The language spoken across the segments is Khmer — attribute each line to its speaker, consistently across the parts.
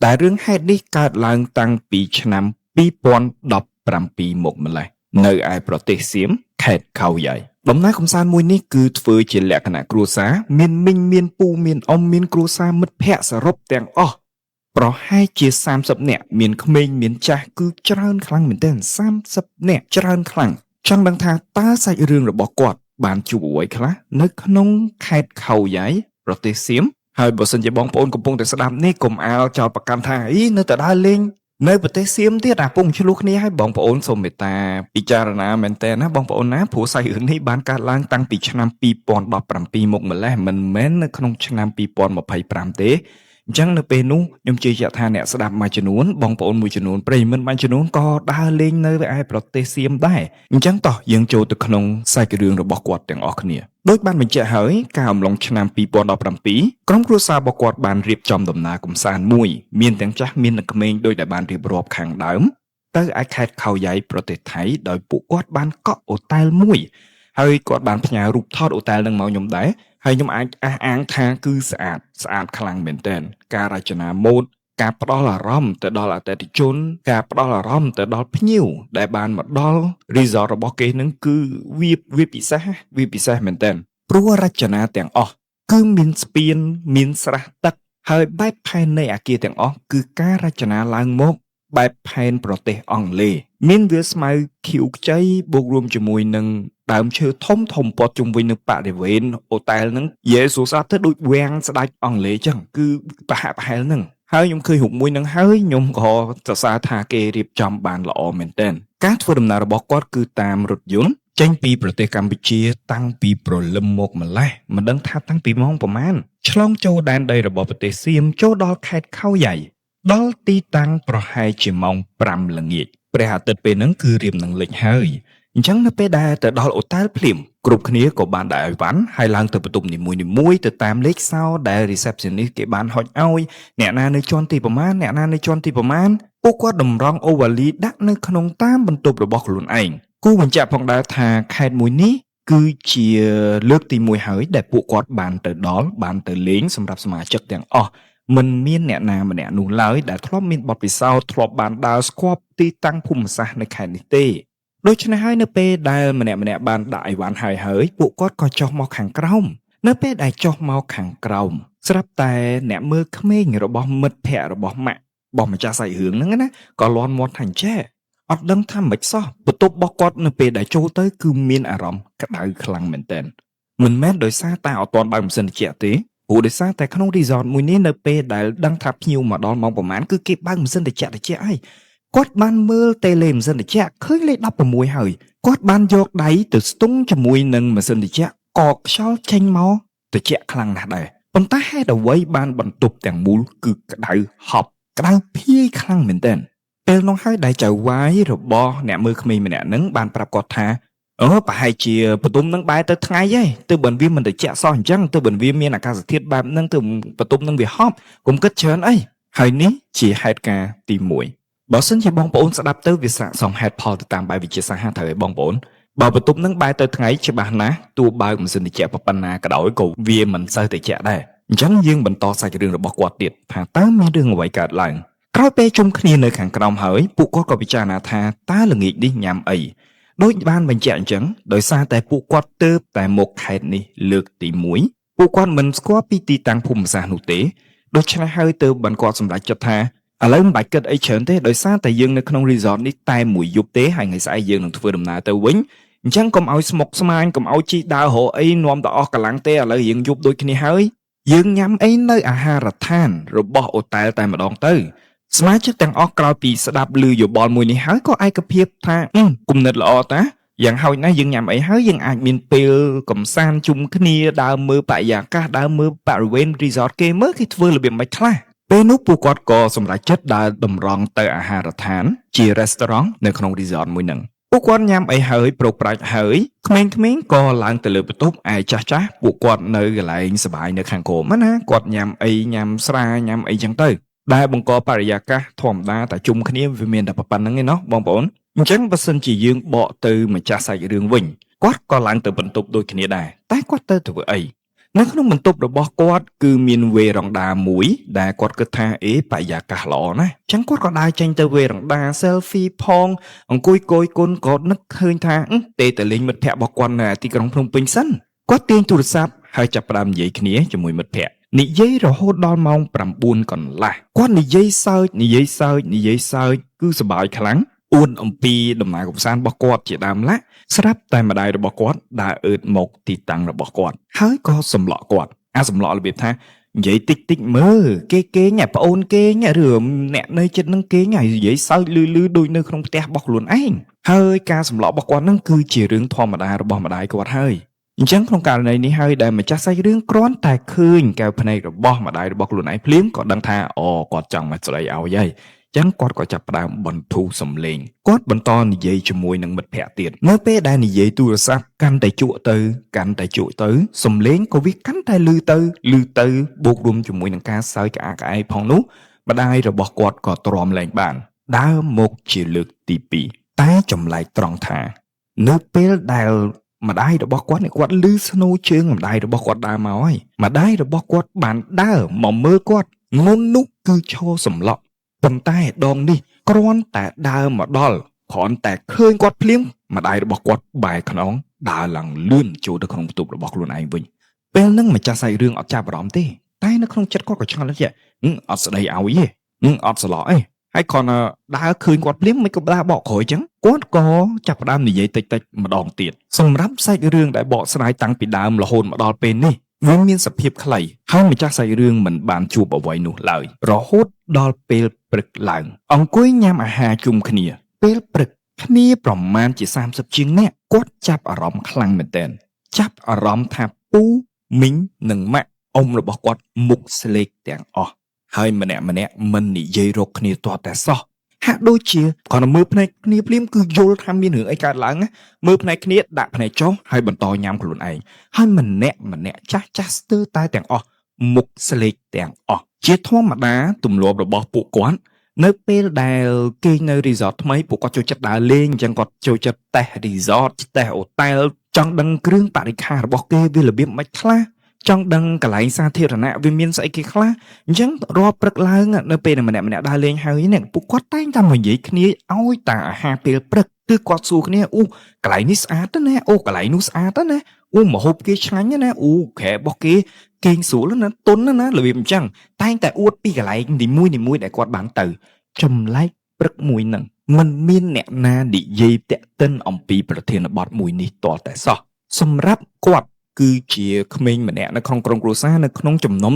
Speaker 1: តែរឿងហេតុនេះកើតឡើងតាំងពីឆ្នាំ2017មកម្ល៉េះនៅឯប្រទេសសៀមខេត្តខៅយ៉ៃដំណើរកំសាន្តមួយនេះគឺធ្វើជាលក្ខណៈគ្រួសារមានមីងមានពូមានអ៊ំមានគ្រួសារមិត្តភ័ក្តិសរុបទាំងអស់ប្រហែលជា30នាក់មានក្មេងមានចាស់គឺច្រើនខ្លាំងមែនទែន30នាក់ច្រើនខ្លាំងចង់ដឹងថាតើសាច់រឿងរបស់គាត់បានជួបអ្វីខ្លះនៅក្នុងខេត្តខៅយ៉ៃប្រទេសសៀមហើយបើសិនជាបងប្អូនកំពុងតែស្ដាប់នេះកុំអាលចោលប្រកាន់ថានៅតែដើរលេងនៅប្រទេសសៀមទៀតអាពងឆ្លោះគ្នាឲ្យបងប្អូនសូមមេត្តាពិចារណាមែនតើណាបងប្អូនណាព្រោះសាច់រឿងនេះបានកើតឡើងតាំងពីឆ្នាំ2017មកម្ល៉េះមិនមែននៅក្នុងឆ្នាំ2025ទេអញ្ចឹងនៅពេលនោះខ្ញុំជឿជាក់ថាអ្នកស្ដាប់មួយចំនួនបងប្អូនមួយចំនួនប្រិយមិត្តមួយចំនួនក៏ដើរលេងនៅឯប្រទេសសៀមដែរអញ្ចឹងតោះយើងចូលទៅក្នុងសាច់រឿងរបស់គាត់ទាំងអស់គ្នាដោយបានបញ្ជាក់ហើយកាលអំឡុងឆ្នាំ2017ក្រុមគ្រួសាររបស់គាត់បានរៀបចំដំណើរកម្សាន្តមួយមានទាំងចាស់មាននិងក្មេងដោយដែលបានរៀបរាប់ខាងដើមទៅឯខេត្តខៅយ៉ៃប្រទេសថៃដោយពួកគាត់បានកក់អូតែលមួយហើយគាត់បានផ្ញើរូបថតអូតែលនឹងមកខ្ញុំដែរហើយខ្ញុំអាចអះអាងថាគឺស្អាតខ្លាំងមែនទែនការរចនាម៉ូដការផ្ដល់អារម្មណ៍ទៅដល់អតិថិជនការផ្ដល់អារម្មណ៍ទៅដល់ភ្ញៀវដែលបានមកដល់ resort របស់គេនឹងគឺវាពិសេសមែនទែនព្រោះរចនាទាំងអស់គឺមានស្ពានមានស្រះទឹកហើយបែបផែននៃអគារទាំងអស់គឺការរចនាឡើងមកបែបផែនប្រទេសអង់គ្លេសមានវាលស្មៅខៀវខ្ចីបូករួមជាមួយនឹងដើមឈើធំព័ទ្ធជុំវិញនៅបរិវេណអូតែលហ្នឹងយេស៊ូស្អាតទៅដូចវាំងស្ដេចអង់គ្លេសចឹងគឺប្រហាក់ប្រហែលហ្នឹងហើយខ្ញុំឃើញរូបមួយហ្នឹងហើយខ្ញុំក៏សរសើរថាគេរៀបចំបានល្អមែនទែនការធ្វើដំណើររបស់គាត់គឺតាមរថយន្តចេញពីប្រទេសកម្ពុជាតាំងពីព្រលឹមមកម្ល៉េះមិនដឹងថាតាំងពីម៉ោងប្រមាណឆ្លងចូលដែនដីរបស់ប្រទេសសៀមចូលដល់ខេត្តខៅយ៉ៃដល់ទីតាំងប្រហែលជាម៉ោង5ល្ងាចព្រះអាទិត្យពេលហ្នឹងគឺរៀបនឹងលិចហើយអញ្ចឹងនៅពេលដែលទៅដល់អូតែលភ្លាមគ្រប់គ្នាក៏បានដាក់អីវ៉ាន់ហើយឡើងទៅបន្ទប់នីមួយៗទៅតាមលេខសោដែល receptionist គេបានហុចឲ្យអ្នកណានៅជាន់ទីប្រមាណអ្នកណានៅជាន់ទីប្រមាណពួកគាត់តម្រង់អូវ៉ាលីដាក់នៅក្នុងតាមបន្ទប់របស់ខ្លួនឯងគូបញ្ជាក់ផងដែរថាខេត្តមួយនេះគឺជាលើកទី1ហើយដែលពួកគាត់បានទៅដល់បានទៅលេងសម្រាប់សមាជិកទាំងអស់មិនមានអ្នកណាម្នាក់នោះឡើយដែលធ្លាប់មានបទពិសោធន៍ធ្លាប់បានដើរស្គាល់ទីតាំងភូមិសាស្ត្រនៅខេត្តនេះទេដូច្នេះហើយនៅពេលដែលម្នាក់បានដាក់អីវ៉ាន់ហើយពួកគាត់ក៏ចុះមកខាងក្រោមនៅពេលដែលចុះមកខាងក្រោមស្រាប់តែអ្នកមើលក្មេងរបស់មិត្តភ័ក្តិរបស់ម៉ាក់របស់ម្ចាស់សាច់រឿងហ្នឹងណាក៏លាន់មាត់ថាអញ្ចេះអត់ដឹងថាមិនសោះបន្ទប់របស់គាត់នៅពេលដែលចូលទៅគឺមានអារម្មណ៍ក្តៅខ្លាំងមែនទែនមិនមែនដោយសារតែអត់ទាន់បើកម៉ាស៊ីនត្រជាក់ទេព្រោះដោយសារតែក្នុង resort មួយនេះនៅពេលដែលដឹងថាភ្ញៀវមកដល់ម៉ោងប្រហែលគឺគេបើកម៉ាស៊ីនត្រជាក់ហើយគាត់បានមើលតេឡេម៉ាស៊ីនត្រជាក់ឃើញលេខ16ហើយគាត់បានយកដៃទៅស្ទង់ជាមួយនឹងម៉ាស៊ីនត្រជាក់ក៏ខ្យល់ចេញមកត្រជាក់ខ្លាំងណាស់ដែរប៉ុន្តែហេតុអ្វីបានបន្ទប់ទាំងមូលគឺក្តៅហប់ក្តៅភាយខ្លាំងមែនទែនពេលនោះហើយដែលចៅវាយរបស់អ្នកមើលក្មេងម្នាក់ហ្នឹងបានប្រាប់គាត់ថាប្រហែលជាបន្ទប់នឹងបែរទៅថ្ងៃហើយទើបវាមិនត្រជាក់សោះអញ្ចឹងទើបវាមានអាកាសធាតុបែបហ្នឹងទើបបន្ទប់នឹងវាហប់កុំគិតច្រើនអីហើយនេះជាហេតុការណ៍ទី1បើសិនជាបងប្អូនស្ដាប់ទៅវាស័ក្តិសមហេតុផលទៅតាមបែបវិទ្យាសាស្ត្រត្រូវឲ្យបងប្អូនបើបន្ទប់នឹងបែរទៅថ្ងៃច្បាស់ណាស់ទោះបើកម៉ាស៊ីនត្រជាក់ប៉ុណ្ណាក៏ដោយក៏វាមិនសូវត្រជាក់ដែរអញ្ចឹងយើងបន្តសាច់រឿងរបស់គាត់ទៀតថាតើមានរឿងអ្វីកើតឡើងក្រោយពេលជុំគ្នានៅខាងក្រោមហើយពួកគាត់ក៏ពិចារណាថាតើល្ងាចនេះញ៉ាំអីដូចបានបញ្ជាក់អញ្ចឹងដោយសារតែពួកគាត់ទើបតែមកខេត្តនេះលើកទី1ពួកគាត់មិនស្គាល់ពីទីតាំងភូមិសាស្ត្រនោះទេដូច្នេះហើយទើបបានគាត់សម្រេចចិត្តថាឥឡូវមិនបាច់គិតអីច្រើនទេដោយសារតែយើងនៅក្នុង resort នេះតែមួយយប់ទេហើយថ្ងៃស្អែកយើងនឹងធ្វើដំណើរទៅវិញអញ្ចឹងកុំឲ្យស្មុគស្មាញកុំឲ្យជីដើររកអីនាំទៅអស់កម្លាំងទេឥឡូវយើងយប់ដូចគ្នាហើយយើងញ៉ាំអីនៅអាហារដ្ឋានរបស់អូតែលតែម្ដងទៅសមាជិកទាំងអស់ក្រោយពីស្ដាប់ឮយោបល់មួយនេះហើយក៏ឯកភាពថាគំនិតល្អតាយ៉ាងហោចណាស់យើងញ៉ាំអីហើយយើងអាចមានពេលកំសាន្តជុំគ្នាដើរមើលបរិយាកាសដើរមើលបរិវេណ resort គេមើលគេធ្វើរបៀបម៉េចខ្លះពេលនោះពួកគាត់ក៏សម្រេចចិត្តដើរតម្រង់ទៅអាហារដ្ឋានជា restaurant នៅក្នុង resort មួយហ្នឹងពួកគាត់ញ៉ាំអីហើយប្រោកប្រាច់ហើយក្មេងៗក៏ឡើងទៅលើបន្ទប់ឯចាស់ពួកគាត់នៅកន្លែងសប្បាយនៅខាងក្រោមណាគាត់ញ៉ាំអីញ៉ាំស្រាញ៉ាំអីចឹងទៅដែលបង្កបរិយាកាសធម្មតាតែជុំគ្នាវាមានតែប៉ុណ្្នឹងឯណោះបងប្អូនអញ្ចឹងបើសិនជាយើងបកទៅម្ចាស់សាច់រឿងវិញគាត់ក៏ឡើងទៅបន្ទប់ដូចគ្នាដែរតែគាត់ទៅធ្វើអី នៅក្នុងបន្ទប់របស់គាត់គឺមានវេរ៉ង់ដាមួយដែលគាត់គិតថាបរិយាកាសល្អណាស់អញ្ចឹងគាត់ក៏ដើរចេញទៅវេរ៉ង់ដា selfie ផងអង្គុយគយគុណក៏នឹកឃើញថាទេតែលេងមិត្តភ័ក្តិរបស់គាត់នៅទីក្រុងភ្នំពេញសិនគាត់ទាញទូរស័ព្ទហើយចាប់ផ្ដើមនិយាយគ្នាជាមួយមិត្តភ័ក្តិនិយាយរហូតដល់ម៉ោង 9 កន្លះគាត់និយាយសើចគឺសប្បាយខ្លាំងអួនអំពីដំណើរកម្សាន្តរបស់គាត់ជាដើមឡាស្រាប់តែម្ដាយរបស់គាត់ដើរអឺតមកទីតាំងរបស់គាត់ហើយក៏សម្លក់គាត់សម្លក់របៀបថានិយាយតិចមើលគេញ៉ាប្អូនគេញ៉ាឬអ្នកនៅចិត្តនឹងគេញ៉ានិយាយសើចលឺដូចនៅក្នុងផ្ទះរបស់ខ្លួនឯងហើយការសម្លក់របស់គាត់នឹងគឺជារឿងធម្មតារបស់ម្ដាយគាត់ហើយអញ្ចឹងក្នុងករណីនេះហើយដែលម្ចាស់សាច់រឿងគ្រាន់តែឃើញកែវភ្នែករបស់ម្ដាយរបស់ខ្លួនឯងភ្លាមក៏ដឹងថាគាត់ចង់មកស្ដីឲ្យហើយចឹងគាត់ក៏ចាប់ផ្ដើមបន្ធូរសំឡេងគាត់បន្តនិយាយជាមួយនឹងមិត្តភ័ក្តិទៀតនៅពេលដែលនិយាយទូរស័ព្ទកាន់តែជក់ទៅសំឡេងក៏វាកាន់តែលឺទៅបូករួមជាមួយនឹងការសើចក្អាកក្អែកផងនោះម្ដាយរបស់គាត់ក៏ទ្រាំលែងបានដើរមកជាលើកទី2តែចម្លែកត្រង់ថានៅពេលដែលម្ដាយរបស់គាត់គាត់លឺស្នូជើងម្ដាយរបស់គាត់ដើរមកហើយម្ដាយរបស់គាត់បានដើរមកមើលគាត់មុននោះគឺឈរសម្លក់ប៉ុន្តែដងនេះគ្រាន់តែដើរមកដល់គ្រាន់តែឃើញគាត់ភ្លាមម្ដាយរបស់គាត់បែរខ្នងដើរឡើងលឿនចូលទៅក្នុងបន្ទប់របស់ខ្លួនឯងវិញពេលហ្នឹងម្ចាស់សាច់រឿងអត់ចាប់អារម្មណ៍ទេតែនៅក្នុងចិត្តគាត់ក៏ឆ្ងល់ដែរអត់ស្ដីឲ្យទេអត់ស្លោះអីហើយគ្រាន់តែដើរឃើញគាត់ភ្លាមមិនក៏ដើរបកក្រោយចឹងគាត់ក៏ចាប់ផ្ដើមនិយាយតិចម្ដងទៀតសម្រាប់សាច់រឿងដែលបកស្រាយតាំងពីដើមរហូតមកដល់ពេលនេះវាមានសភាពខ្លីហើយម្ចាស់សាច់រឿងមិនបានជួបអ្វីនោះឡើយរហូតដល់ពេលព្រឹកឡើងអង្គុយញ៉ាំអាហារជុំគ្នាពេលព្រឹកគ្នាប្រមាណជា30ជាងនាក់គាត់ចាប់អារម្មណ៍ខ្លាំងមែនទែនចាប់អារម្មណ៍ថាពូមីងនិងម៉ាក់អ៊ំរបស់គាត់មុខស្លេកទាំងអស់ហើយម្នាក់មិននិយាយរកគ្នាទាល់តែសោះហាក់ដូចជាគាត់មើលភ្នែកគ្នាភ្លាមគឺយល់ថាមានរឿងអីកើតឡើងមើលភ្នែកគ្នាដាក់ភ្នែកចុះហើយបន្តញ៉ាំខ្លួនឯងហើយម្នាក់ចាស់ស្ទើរតែទាំងអស់មុខស្លេកទាំងអស់ជាធម្មតាទម្លាប់របស់ពួកគាត់នៅពេលដែលគេនៅរីសតថ្មីពួកគាត់ចូលចិត្តដើរលេងអញ្ចឹងគាត់ចូលចិត្តតេស្តរីសតតេស្តអូតែលចង់ដឹងគ្រឿងបរិក្ខាររបស់គេវារបៀបម៉េចខ្លះចង់ដឹងកន្លែងសាធារណៈវាមានស្អីគេខ្លះអញ្ចឹងរាល់ព្រឹកឡើងនៅពេលម្នាក់ដើរលេងហើយនេះពួកគាត់តែងតែនិយាយគ្នាឲ្យតាអាហារពេលព្រឹកគឺគាត់សួរគ្នាកន្លែងនេះស្អាតណាកន្លែងនោះស្អាតណាម្ហូបគេឆ្ងាញ់ណាក្រែរបស់គេងស្រួលណាទុនណារបៀបអញ្ចឹងតែងតែអួតពីកន្លែងនីមួយដែលគាត់បានទៅចម្លែកព្រឹកមួយហ្នឹងមិនមានអ្នកណានិយាយតាក់ទិនអំពីប្រធានបទមួយនេះទាល់តែសោះសម្រាប់គាត់គឺជាក្មេងម្នាក់នៅក្នុងក្រុមគ្រួសារនៅក្នុងចំណោម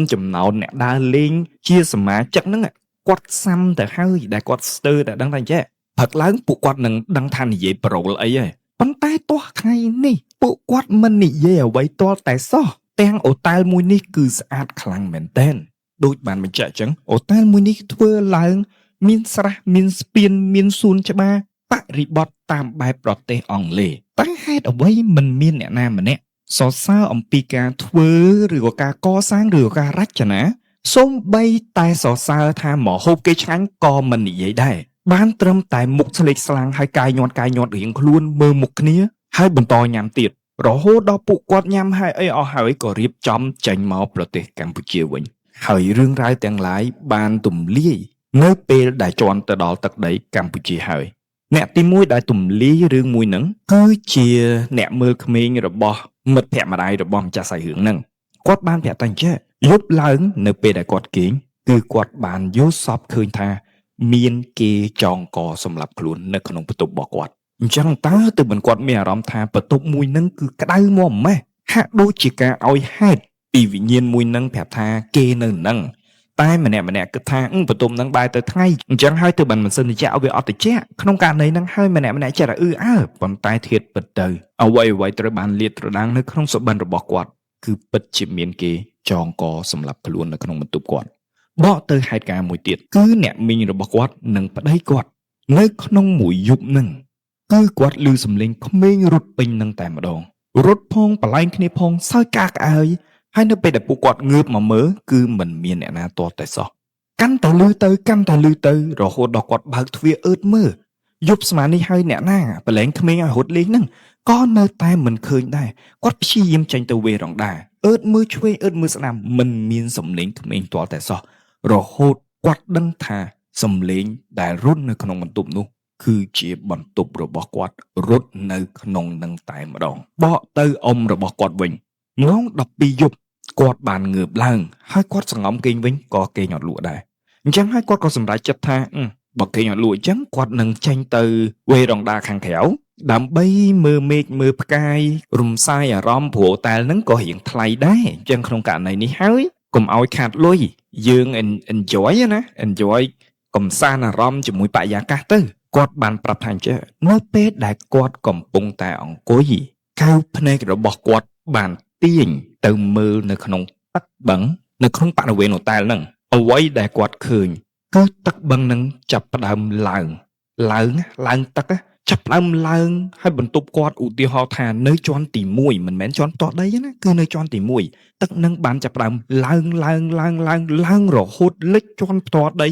Speaker 1: អ្នកដើរលេងជាសមាជិកហ្នឹងគាត់សាំទៅហើយដែលគាត់ស្ទើរតែដឹងថាចេះព្រឹកឡើងពួកគាត់នឹងដឹងថានិយាយប្រូលអីហើយប៉ុន្តែទោះថ្ងៃនេះពួកគាត់មិននិយាយអ្វីទាល់តែសោះទាំងអូតែលមួយនេះគឺស្អាតខ្លាំងមែនទែនដូចបានបញ្ជាក់អញ្ចឹងអូតែលមួយនេះធ្វើឡើងមានស្រះមានស្ពានមានសួនច្បារបរិបត្តិតាមបែបប្រទេសអង់គ្លេសតែហេតុអ្វីមិនមានអ្នកណាម្នាក់សរសើរអំពីការធ្វើឬក៏ការកសាងឬក៏ការរចនាសូម្បីតែសរសើរថាម្ហូបគេឆ្ងាញ់ក៏មិននិយាយដែរបានត្រឹមតែមុខស្លេកស្លាំងហើយកាយញាត់រៀងខ្លួនមើលមុខគ្នាហើយបន្តញ៉ាំទៀតរហូតដល់ពួកគាត់ញ៉ាំហើយអីអស់ហើយក៏រៀបចំចេញមកប្រទេសកម្ពុជាវិញហើយរឿងរ៉ាវទាំងឡាយបានទំលាយនៅពេលដែលជន់ទៅដល់ទឹកដីកម្ពុជាហើយអ្នកទី1ដែលទំលាយរឿងមួយហ្នឹងគឺជាអ្នកមើលក្មេងរបស់មិត្តភក្តិម្ដាយរបស់ម្ចាស់សាច់រឿងហ្នឹងគាត់បានប្រាប់តែអញ្ចឹងយប់ឡើងនៅពេលដែលគាត់គេងគឺគាត់បានយល់សពឃើញថាមានគេចងកសម្រាប់ខ្លួននៅក្នុងបន្ទប់របស់គាត់អញ្ចឹងតើទើបមិនគាត់មានអារម្មណ៍ថាបន្ទប់មួយហ្នឹងគឺក្តៅមាំម៉េះហាក់ដូចជាការឲ្យហេតុពីវិញ្ញាណមួយហ្នឹងប្រាប់ថាគេនៅហ្នឹងតែម្នាក់គិតថាបន្ទប់ហ្នឹងបែរទៅថ្ងៃអញ្ចឹងហើយទើបមិនសិនជាឲ្យវាអត់តិចក្នុងករណីហ្នឹងហើយម្នាក់ចេះតែប៉ុន្តែធៀបពិតទៅអ្វីត្រូវបានលាតត្រដាងនៅក្នុងសុបិនរបស់គាត់គឺពិតជាមានគេចងកសម្រាប់ខ្លួននៅក្នុងបន្ទប់គាត់បកទៅហេតុការណ៍មួយទៀតគឺអ្នកមីងរបស់គាត់និងប្តីគាត់នៅក្នុងមួយយប់ហ្នឹងគឺគាត់ឮសំឡេងក្មេងរត់ពេញនឹងតែម្ដងរត់ផងបលែងគ្នាផងសើចកាកក្អើយហើយនៅពេលដែលពួកគាត់ងើបមកមើលគឺមិនមានអ្នកណាទាល់តែសោះកាន់តែលឺទៅរហូតដល់គាត់បើកទ្វារអឺតមើលយប់ស្មាននេះហើយអ្នកណាបលែងក្មេងឲ្យរត់លេងហ្នឹងក៏នៅតែមិនឃើញដែរគាត់ព្យាយាមចេញទៅវេរ៉ង់ដា មើលឆ្វេងអឺតមើលស្ដាំមិនមានសំឡេងក្មេងទាល់តែសោះរហូតគាត់ដឹងថាសំឡេងដែលរត់នៅក្នុងបន្ទប់នោះគឺជាបន្ទប់របស់គាត់រត់នៅក្នុងនឹងតែម្ដងបកទៅអ៊ំរបស់គាត់វិញម៉ោង12យប់គាត់បានងើបឡើងហើយគាត់សង្ងំគេងវិញក៏គេងអត់លក់ដែរអញ្ចឹងហើយគាត់ក៏សម្រេចចិត្តថាបើគេងអត់លក់អញ្ចឹងគាត់នឹងចេញទៅវេរ៉ង់ដាខាងក្រៅដើម្បីមើលមេឃមើលផ្កាយរំសាយអារម្មណ៍ព្រោះអូតែលហ្នឹងក៏រៀងថ្លៃដែរអញ្ចឹងក្នុងករណីនេះហើយកុំឲ្យខាតលុយយើង enjoy ណា enjoy កំសាន្តអារម្មណ៍ជាមួយបរិយាកាសទៅគាត់បានប្រាប់ថាអញ្ចឹងនៅពេលដែលគាត់កំពុងតែអង្គុយកែវភ្នែករបស់គាត់បានទាញទៅមើលនៅក្នុងទឹកបឹងនៅក្នុងបរិវេណអូតែលហ្នឹងអ្វីដែលគាត់ឃើញគឺទឹកបឹងហ្នឹងចាប់ផ្ដើមឡើងទឹកចាប់ផ្ដើមឡើងហើយបន្ទប់គាត់ឧទាហរណ៍ថានៅជាន់ទី1មិនមែនជាន់ផ្ទាល់ដីទេណាគឺនៅជាន់ទី1ទឹកនឹងបានចាប់ផ្ដើមឡើងរហូតលិចជាន់ផ្ទាល់ដី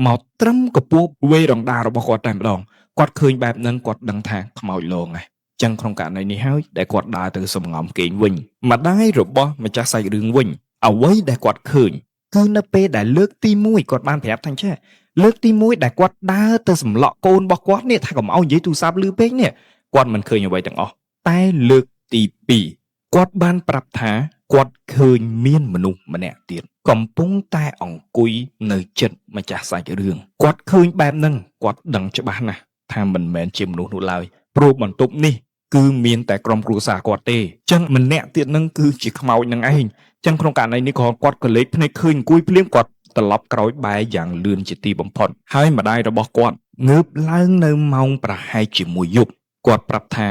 Speaker 1: មកត្រឹមកម្ពស់វេរ៉ង់ដារបស់គាត់តែម្ដងគាត់ឃើញបែបហ្នឹងគាត់ដឹងថាខ្មោចលងហើយចឹងក្នុងករណីនេះហើយដែលគាត់ដើរទៅសំងំគេងវិញម្ដាយរបស់ម្ចាស់សាច់រឿងវិញអ្វីដែលគាត់ឃើញគឺនៅពេលដែលលើកទី1គាត់បានប្រាប់ថាចេះលើកទី1ដែលគាត់ដើរទៅសម្លក់កូនរបស់គាត់នេះថាកុំឲ្យនិយាយទូរស័ព្ទលឺពេកនេះគាត់មិនឃើញអ្វីទាំងអស់តែលើកទី2គាត់បានប្រាប់ថាគាត់ឃើញមានមនុស្សម្នាក់ទៀតកំពុងតែអង្គុយនៅជិតម្ចាស់សាច់រឿងគាត់ឃើញបែបហ្នឹងគាត់ដឹងច្បាស់ណាស់ថាមិនមែនជាមនុស្សនោះឡើយព្រោះបន្ទប់នេះគឺមានតែក្រុមគ្រួសារគាត់ទេចឹងម្នាក់ទៀតហ្នឹងគឺជាខ្មោចនឹងឯងចឹងក្នុងករណីនេះគាត់ក៏លេចភ្នែកឃើញអង្គុយភ្លាមគាត់ត្រឡប់ក្រោយបែរយ៉ាងលឿនជាទីបំផុតហើយម្ដាយរបស់គាត់ងើបឡើងនៅម៉ោងប្រហែលជាមួយយប់គាត់ប្រាប់ថា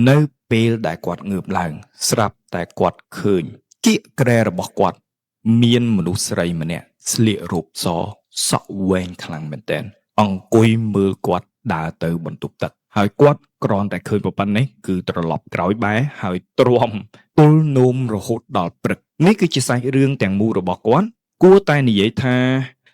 Speaker 1: នៅពេលដែលគាត់ងើបឡើងស្រាប់តែគាត់ឃើញគៀកក្រែរបស់គាត់មានមនុស្សស្រីម្នាក់ស្លៀករូបសសក់វែងខ្លាំងមែនទែនអង្គុយមើលគាត់ដើរទៅបន្ទប់ទឹកហើយគាត់គ្រាន់តែឃើញប៉ុណ្ណេះគឺត្រឡប់ក្រោយបែរហើយទ្រាំទល់នោមរហូតដល់ព្រឹកនេះគឺជាសាច់រឿងទាំងមូលរបស់គាត់គួរតែនិយាយថា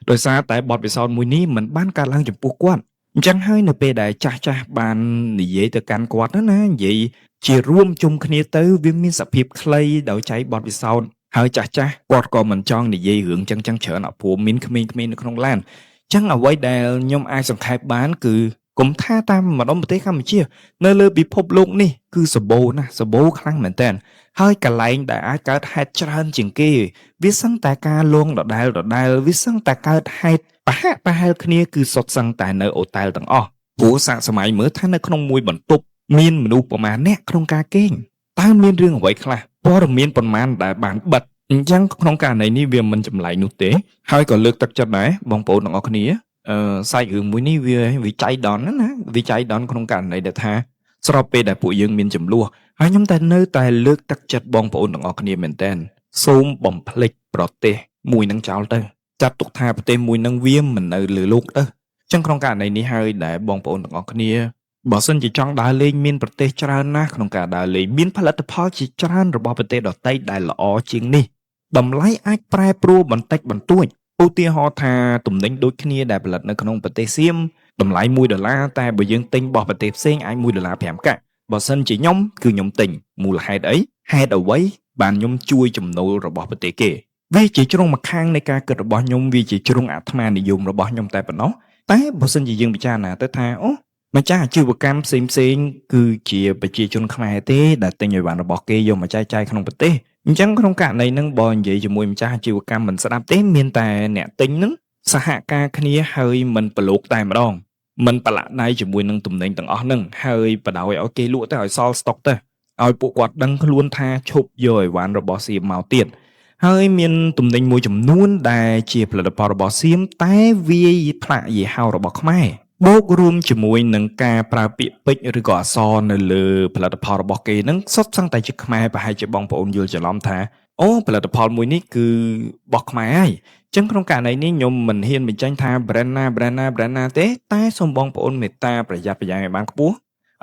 Speaker 1: ដោយសារតែបទពិសោធន៍មួយនេះមិនបានកើតឡើងចំពោះគាត់អញ្ចឹងហើយនៅពេលដែលចាស់បាននិយាយទៅកាន់គាត់ណានិយាយជារួមជុំគ្នាទៅវាមានសភាពខ្លីដោយចែកបទពិសោធន៍ហើយចាស់គាត់ក៏មិនចង់និយាយរឿងចឹងច្រើនអព្រោះមានក្មេងៗនៅក្នុងឡានចឹងអ្វីដែលខ្ញុំអាចសង្ខេបបានគឺគុំថាតាមម្ដុំប្រទេសកម្ពុជានៅលើពិភពលោកនេះគឺសម្បូរណាស់សម្បូរខ្លាំងមែនតើហើយកន្លែងដែលអាចកើតហេតុច្រើនជាងគេវាសឹងតែការលងដដែលវាសឹងតែកើតហេតុប្រហែលគ្នាគឺសុទ្ធសឹងតែនៅអូតែលទាំងអស់ព្រោះសាកសម័យមើលថានៅក្នុងមួយបន្ទប់មានមនុស្សប្រមាណអ្នកក្នុងការគេងតើមានរឿងអ្វីខ្លះព័ត៌មានប៉ុន្មានដែលបានបិទអញ្ចឹងក្នុងករណីនេះវាមិនចម្លែកនោះទេហើយក៏លើកទឹកចិត្តដែរបងប្អូនទាំងអស់គ្នាសាច់រឿងមួយនេះវាចៃដន្យណាវាចៃដន្យក្នុងករណីដែលថាស្របពេលដែលពួកយើងមានចំនួនហើយខ្ញុំតែនៅតែលើកទឹកចិត្តបងប្អូនទាំងអស់គ្នាមែនទែនសូមបំភ្លេចប្រទេសមួយនឹងចោលទៅចាត់ទុកថាប្រទេសមួយនឹងវាមិននៅលើโลกទៅអញ្ចឹងក្នុងករណីនេះហើយដែលបងប្អូនទាំងអស់គ្នាបើសិនជាចង់ដើរលេងមានប្រទេសច្រើនណាស់ក្នុងការដើរលេងមានផលិតផលជាច្រើនរបស់ប្រទេសដទៃដែលល្អជាងនេះតម្លៃអាចប្រែប្រួលបន្តិចបន្តួចឧទាហរណ៍ថាទំនិញដូចគ្នាដែលផលិតនៅក្នុងប្រទេសសៀមតម្លៃ$1តែបើយើងទិញរបស់ប្រទេសផ្សេងអាច$1.5កាក់បើសិនជាខ្ញុំគឺខ្ញុំទិញមូលហេតុអីហេតុអ្វីបានខ្ញុំជួយចំណូលរបស់ប្រទេសគេវាជាជ្រុងម្ខាងនៃការគិតរបស់ខ្ញុំវាជាជ្រុងអាត្មានិយមរបស់ខ្ញុំតែប៉ុណ្ណោះតែបើសិនជាយើងពិចារណាទៅថាអូម្ចាស់អាជីវកម្មផ្សេងគឺជាប្រជាជនខ្មែរទេដែលទិញអីវ៉ាន់របស់គេយកមកចែកចាយក្នុងប្រទេសអញ្ចឹងក្នុងករណីហ្នឹងបើនិយាយជាមួយម្ចាស់អាជីវកម្មមិនស្ដាប់ទេមានតែអ្នកទិញហ្នឹងសហការគ្នាហើយមិនប្រឡូកតែម្ដងមិនប្រឡាក់ដៃជាមួយនឹងទំនិញទាំងអស់ហ្នឹងហើយបដ ாய் ឲ្យគេលក់ទៅឲ្យសល់ស្តុកទៅឲ្យពួកគាត់ដឹងខ្លួនថាឈប់យកអីវ៉ាន់របស់សៀមមកទៀតហើយមានទំនិញមួយចំនួនដែលជាផលិតផលរបស់សៀមតែវាផ្លាកយីហោរបស់ខ្មែរបូករួមជាមួយនឹងការប្រើពាក្យពេចន៍ឬក៏អក្សរនៅលើផលិតផលរបស់គេហ្នឹងសុទ្ធសឹងតែជាខ្មែរប្រហែលជាបងប្អូនយល់ច្រឡំថាអូផលិតផលមួយនេះគឺរបស់ខ្មែរហើយអញ្ចឹងក្នុងករណីនេះខ្ញុំមិនហ៊ានបញ្ចេញថា brand ណាទេតែសូមបងប្អូនមេត្តាប្រយ័ត្នប្រយែងឲ្យបានខ្ពស់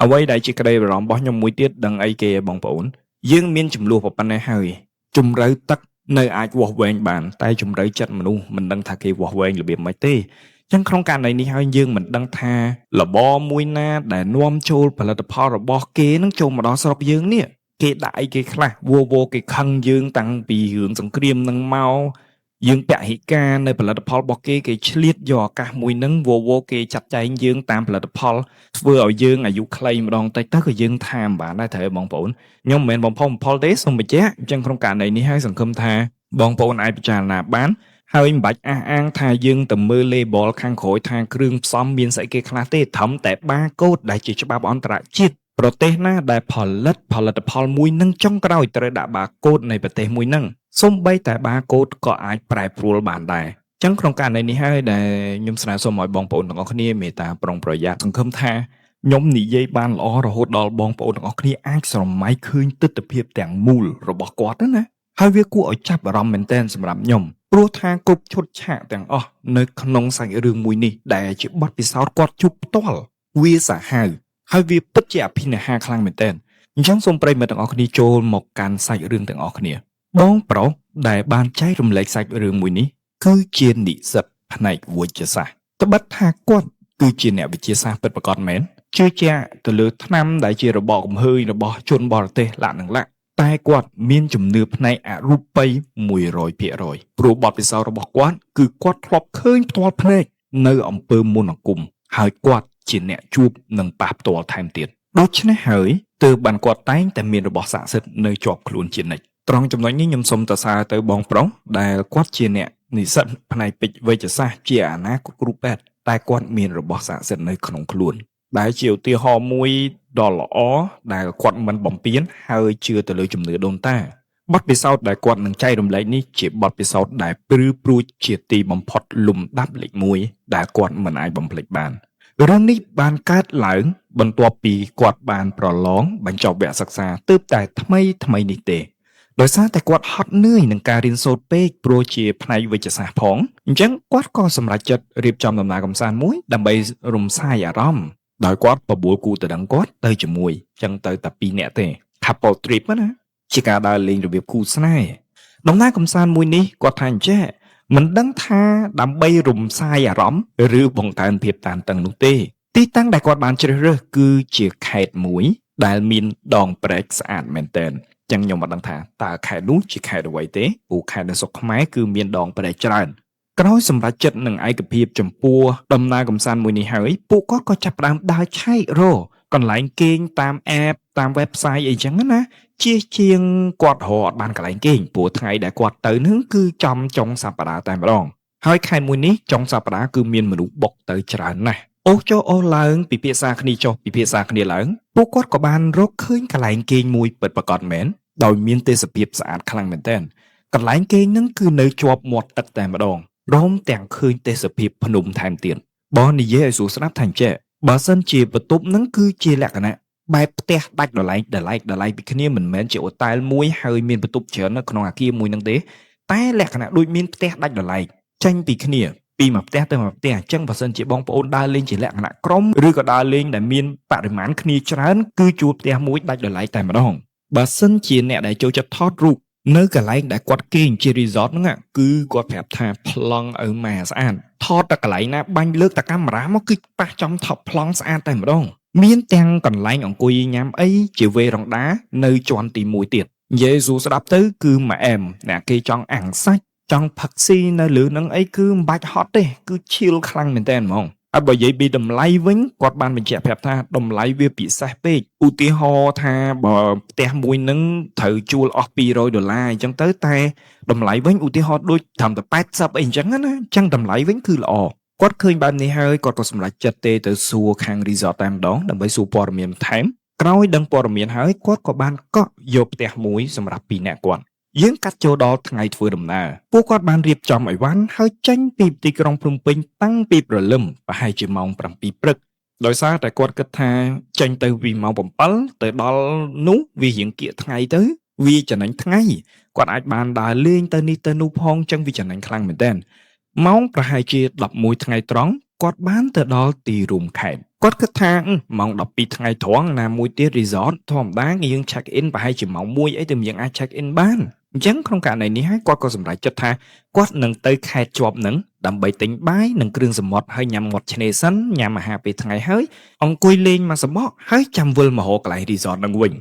Speaker 1: អ្វីដែលជាក្តីបារម្ភរបស់ខ្ញុំមួយទៀតដឹងអីគេបងប្អូនយើងមានចំនួនប៉ុណ្ណេះហើយជំរឿទឹកនៅអាចវាស់វែងបានតែជំរឿចិត្តមនុស្សមិនដឹងថាគេវាស់វែងរបៀបម៉េចទេចឹងក្នុងករណីនេះហើយយើងមិនដឹងថាលបមួយណាដែលនាំចូលផលិតផលរបស់គេនឹងចូលមកដល់ស្រុកយើងនេះ គេដាក់អីគេខ្លះវគេខឹងយើងតាំងពីរឿងសង្គ្រាមនឹងមកយើងពហិការនៅផលិតផលរបស់គេឆ្លៀតយកឱកាសមួយហ្នឹងវគេចាត់ចែងយើងតាមផលិតផលធ្វើឲ្យយើងអាយុខ្លីម្ដងតិចទៅក៏យើងថាមិនបានដែរត្រូវបងប្អូនខ្ញុំមិនមែនបំផុសបំផុលទេសូមបញ្ជាក់អញ្ចឹងក្នុងករណីនេះហើយសង្ឃឹមថាបងប្អូនអាចពិចារណាបានហើយមិនបាច់អះអាងថាយើងទៅមើល label ខាងក្រោយថាគ្រឿងផ្សំមានស្អីគេខ្លះទេត្រឹមតែ barcode ដែលជាច្បាប់អន្តរជាតិប្រទេសណាដែលផលិតផលមួយនឹងចុងក្រោយត្រូវដាក់ barcode នៃប្រទេសមួយនឹងសូម្បីតែ barcode ក៏អាចប្រែប្រួលបានដែរអញ្ចឹងក្នុងករណីនេះហើយដែលខ្ញុំស្នើសុំឲ្យបងប្អូនទាំងអស់គ្នាមេត្តាប្រុងប្រយ័ត្នសង្ឃឹមថាខ្ញុំនិយាយបានល្អរហូតដល់បងប្អូនទាំងអស់គ្នាអាចស្រមៃឃើញទស្សនវិជ្ជាទាំងមូលរបស់គាត់ណាហើយវាគួរឲ្យចាប់អារម្មណ៍មែនទែនសម្រាប់ខ្ញុំព្រោះថាគ្រប់ឈុតឆាកទាំងអស់នៅក្នុងសាច់រឿងមួយនេះដែលជាបទពិសោធន៍គាត់ជួបផ្ទាល់វាសាហាវហើយវាពិតជាអភិនិហាខ្លាំងមែនទែនអញ្ចឹងសូមប្រិយមិត្តទាំងអស់គ្នាចូលមកកាន់សាច់រឿងទាំងអស់គ្នាបងប្រុសដែលបានចែករំលែកសាច់រឿងមួយនេះគឺជានិស្សិតផ្នែកវិទ្យាសាស្ត្រត្បិតថាគាត់គឺជាអ្នកវិទ្យាសាស្ត្រពិតប្រាកដមែនជឿជាក់ទៅលើថ្នាំដែលជារបបកំហើញរបស់ជនបរទេសលក្ខណៈតែគាត់មានជំនឿផ្នែកអរូបី 100% ព្រោះបទពិសោធន៍របស់គាត់គឺគាត់ធ្លាប់ឃើញផ្ទាល់ភ្នែកនៅអំពើមន្តអាគមហើយគាត់ជាអ្នកជួបនឹងប៉ះផ្ទាល់ថែមទៀតដូច្នេះហើយទើបបានគាត់តែងតែមានរបស់ស័ក្តិសិទ្ធិនៅជាប់ខ្លួនជានិច្ចត្រង់ចំណុចនេះខ្ញុំសូមសរសើរទៅបងប្រុសដែលគាត់ជាអ្នកនិស្សិតផ្នែកវិទ្យាសាស្ត្រជាអនាគតគ្រូពេទ្យតែគាត់មានរបស់ស័ក្តិសិទ្ធិនៅក្នុងខ្លួនដែលជាឧទាហរណ៍មួយដ៏ល្អដែលគាត់មិនបំពេញហើយជឿទៅលើជំនឿដូនតាបទពិសោធន៍ដែលគាត់នឹងចែករំលែកនេះជាបទពិសោធន៍ដែលព្រឺព្រួចជាទីបំផុតលំដាប់លេខ1ដែលគាត់មិនអាចបំភ្លេចបានរឿងនេះបានកើតឡើងបន្ទាប់ពីគាត់បានប្រឡងបញ្ចប់វគ្គសិក្សាទើបតែថ្មីនេះទេដោយសារតែគាត់ហត់នឿយនឹងការរៀនសូត្រពេកព្រោះជាផ្នែកវិទ្យាសាស្ត្រផងអញ្ចឹងគាត់ក៏សម្រេចចិត្តរៀបចំដំណើរកម្សាន្តមួយដើម្បីរំសាយអារម្មណ៍ដោយគាត់បបួលគូទៅដឹងគាត់ទៅជាមួយអញ្ចឹងទៅតែ2នាក់ទេ couple trip ណាជាការដើរលេងរបៀបគូស្នេហ៍ដំណើរកម្សាន្តមួយនេះគាត់ថាអញ្ចេះមិនដឹងថាដើម្បីរំសាយអារម្មណ៍ឬបង្កើនភាពតានតឹងនោះទេទីតាំងដែលគាត់បានជ្រើសរើសគឺជាខេត្តមួយដែលមានដងព្រែកស្អាតមែនទែនចឹងខ្ញុំមិនដឹងថាតើខេត្តនោះជាខេត្តអ្វីទេព្រោះខេត្តនៅស្រុកខ្មែរគឺមានដងព្រែកច្រើនក្រោយសម្រេចចិត្តនឹងឯកភាពចំពោះដំណើរកម្សាន្តមួយនេះហើយពួកគាត់ក៏ចាប់ផ្ដើមដើរឆែករកកន្លែងគេងតាម app តាម website អីចឹងណាជាងគាត់រកអត់បានកន្លែងគេងព្រោះថ្ងៃដែលគាត់ទៅនឹងគឺចំចុងសប្តាហ៍តែម្ដងហើយខែមួយនេះចុងសប្តាហ៍គឺមានមនុស្សបុកទៅច្រើនណាស់អូសចុះអូសឡើងពិភាក្សាគ្នាចុះពិភាក្សាគ្នាឡើងពួកគាត់ក៏បានរកឃើញកន្លែងគេងមួយពិតប្រាកដមែនដោយមានទេសភាពស្អាតខ្លាំងមែនទែនកន្លែងគេងហ្នឹងគឺនៅជាប់មាត់ទឹកតែម្ដងរំទាំងឃើញទេសភាពភ្នំថែមទៀតបងនិយាយឲ្យស្រួលស្ដាប់ថាអញ្ចេះបើសិនជាបន្ទប់ហ្នឹងគឺជាលក្ខណៈបែបផ្ទះដាច់ដライពីគ្នាមិនមែនជាអូតែលមួយហើយមានបន្ទប់ច្រើននៅក្នុងអគារមួយហ្នឹងទេតែលក្ខណៈដូចមានផ្ទះដាច់ដライចេញពីគ្នាពីមួយផ្ទះទៅមួយផ្ទះអញ្ចឹងបើសិនជាបងប្អូនដើរលេងជាលក្ខណៈក្រុមឬក៏ដើរលេងដែលមានបរិមាណគ្នាច្រើនគឺជួលផ្ទះមួយដាច់ដライតែម្ដងបើសិនជាអ្នកដែលចូលចិត្តថតរូបនៅកន្លែងដែលគាត់គេងជា resort ហ្នឹងគឺគាត់ប្រាប់ថាប្លង់ឲ្យម៉ែស្អាតថតតែកន្លែងណាបាញ់លើកតែកាមេរ៉ាមកគឺប៉ះចំថប់ប្លង់ស្អាតតែម្ដងមានទាំងកន្លែងអង្គុយញ៉ាំអីជាវេរ៉ង់ដានៅជាន់ទី1ទៀតនិយាយស្រួលស្ដាប់ទៅគឺម៉ែអែមអ្នកគេចង់អាំងសាច់ចង់ផឹកស៊ីនៅលើនឹងអីគឺមិនបាច់ហត់ទេគឺឈៀលខ្លាំងមែនតើហ្មងហើយបើនិយាយពីតម្លៃវិញគាត់បានបញ្ជាក់ប្រាប់ថាតម្លៃវាពិសេសពេកឧទាហរណ៍ថាបើផ្ទះមួយនឹងត្រូវជួលអស់$200អញ្ចឹងទៅតែតម្លៃវិញឧទាហរណ៍ដូចត្រឹមតែ80អីអញ្ចឹងណាអញ្ចឹងតម្លៃវិញគឺល្អគាត់ឃើញបែបនេះហើយគាត់ក៏សម្រេចចិត្តទេទៅសួរខាង resort តែម្ដងដើម្បីសួរព័ត៌មានបន្ថែមក្រោយដឹងព័ត៌មានហើយគាត់ក៏បានកក់យកផ្ទះមួយសម្រាប់2នាក់គាត់យើងកាត់ចូលដល់ថ្ងៃធ្វើដំណើរពួកគាត់បានរៀបចំអីវ៉ាន់ហើយចេញពីទីក្រុងភ្នំពេញតាំងពីព្រលឹមប្រហែលជាម៉ោង7ព្រឹកដោយសារតែគាត់គិតថាចេញទៅពីម៉ោង7ទៅដល់នោះវារៀងគៀកថ្ងៃទៅវាចំណេញថ្ងៃគាត់អាចបានដើរលេងទៅនេះទៅនោះផងចឹងវាចំណេញខ្លាំងមែនទែនម៉ោងប្រហែលជា11ថ្ងៃត្រង់គាត់បានទៅដល់ទីរួមខេត្តគាត់គិតថាម៉ោង12ថ្ងៃត្រង់ណាមួយទៀត resort ធម្មតាយើង check in ប្រហែលជាម៉ោង1អីទៅយើងអាច check in បានអញ្ចឹងក្នុងករណីនេះហើយគាត់ក៏សម្រេចចិត្តថាគាត់នឹងទៅខេត្តជាប់នឹងដើម្បីទិញបាយនិងគ្រឿងសមុទ្រហើយញ៉ាំមាត់ឆ្នេរសិនញ៉ាំអាហារពេលថ្ងៃហើយអង្គុយលេងមួយសបកហើយចាំវិលមករកកន្លែង resort នឹងវិញ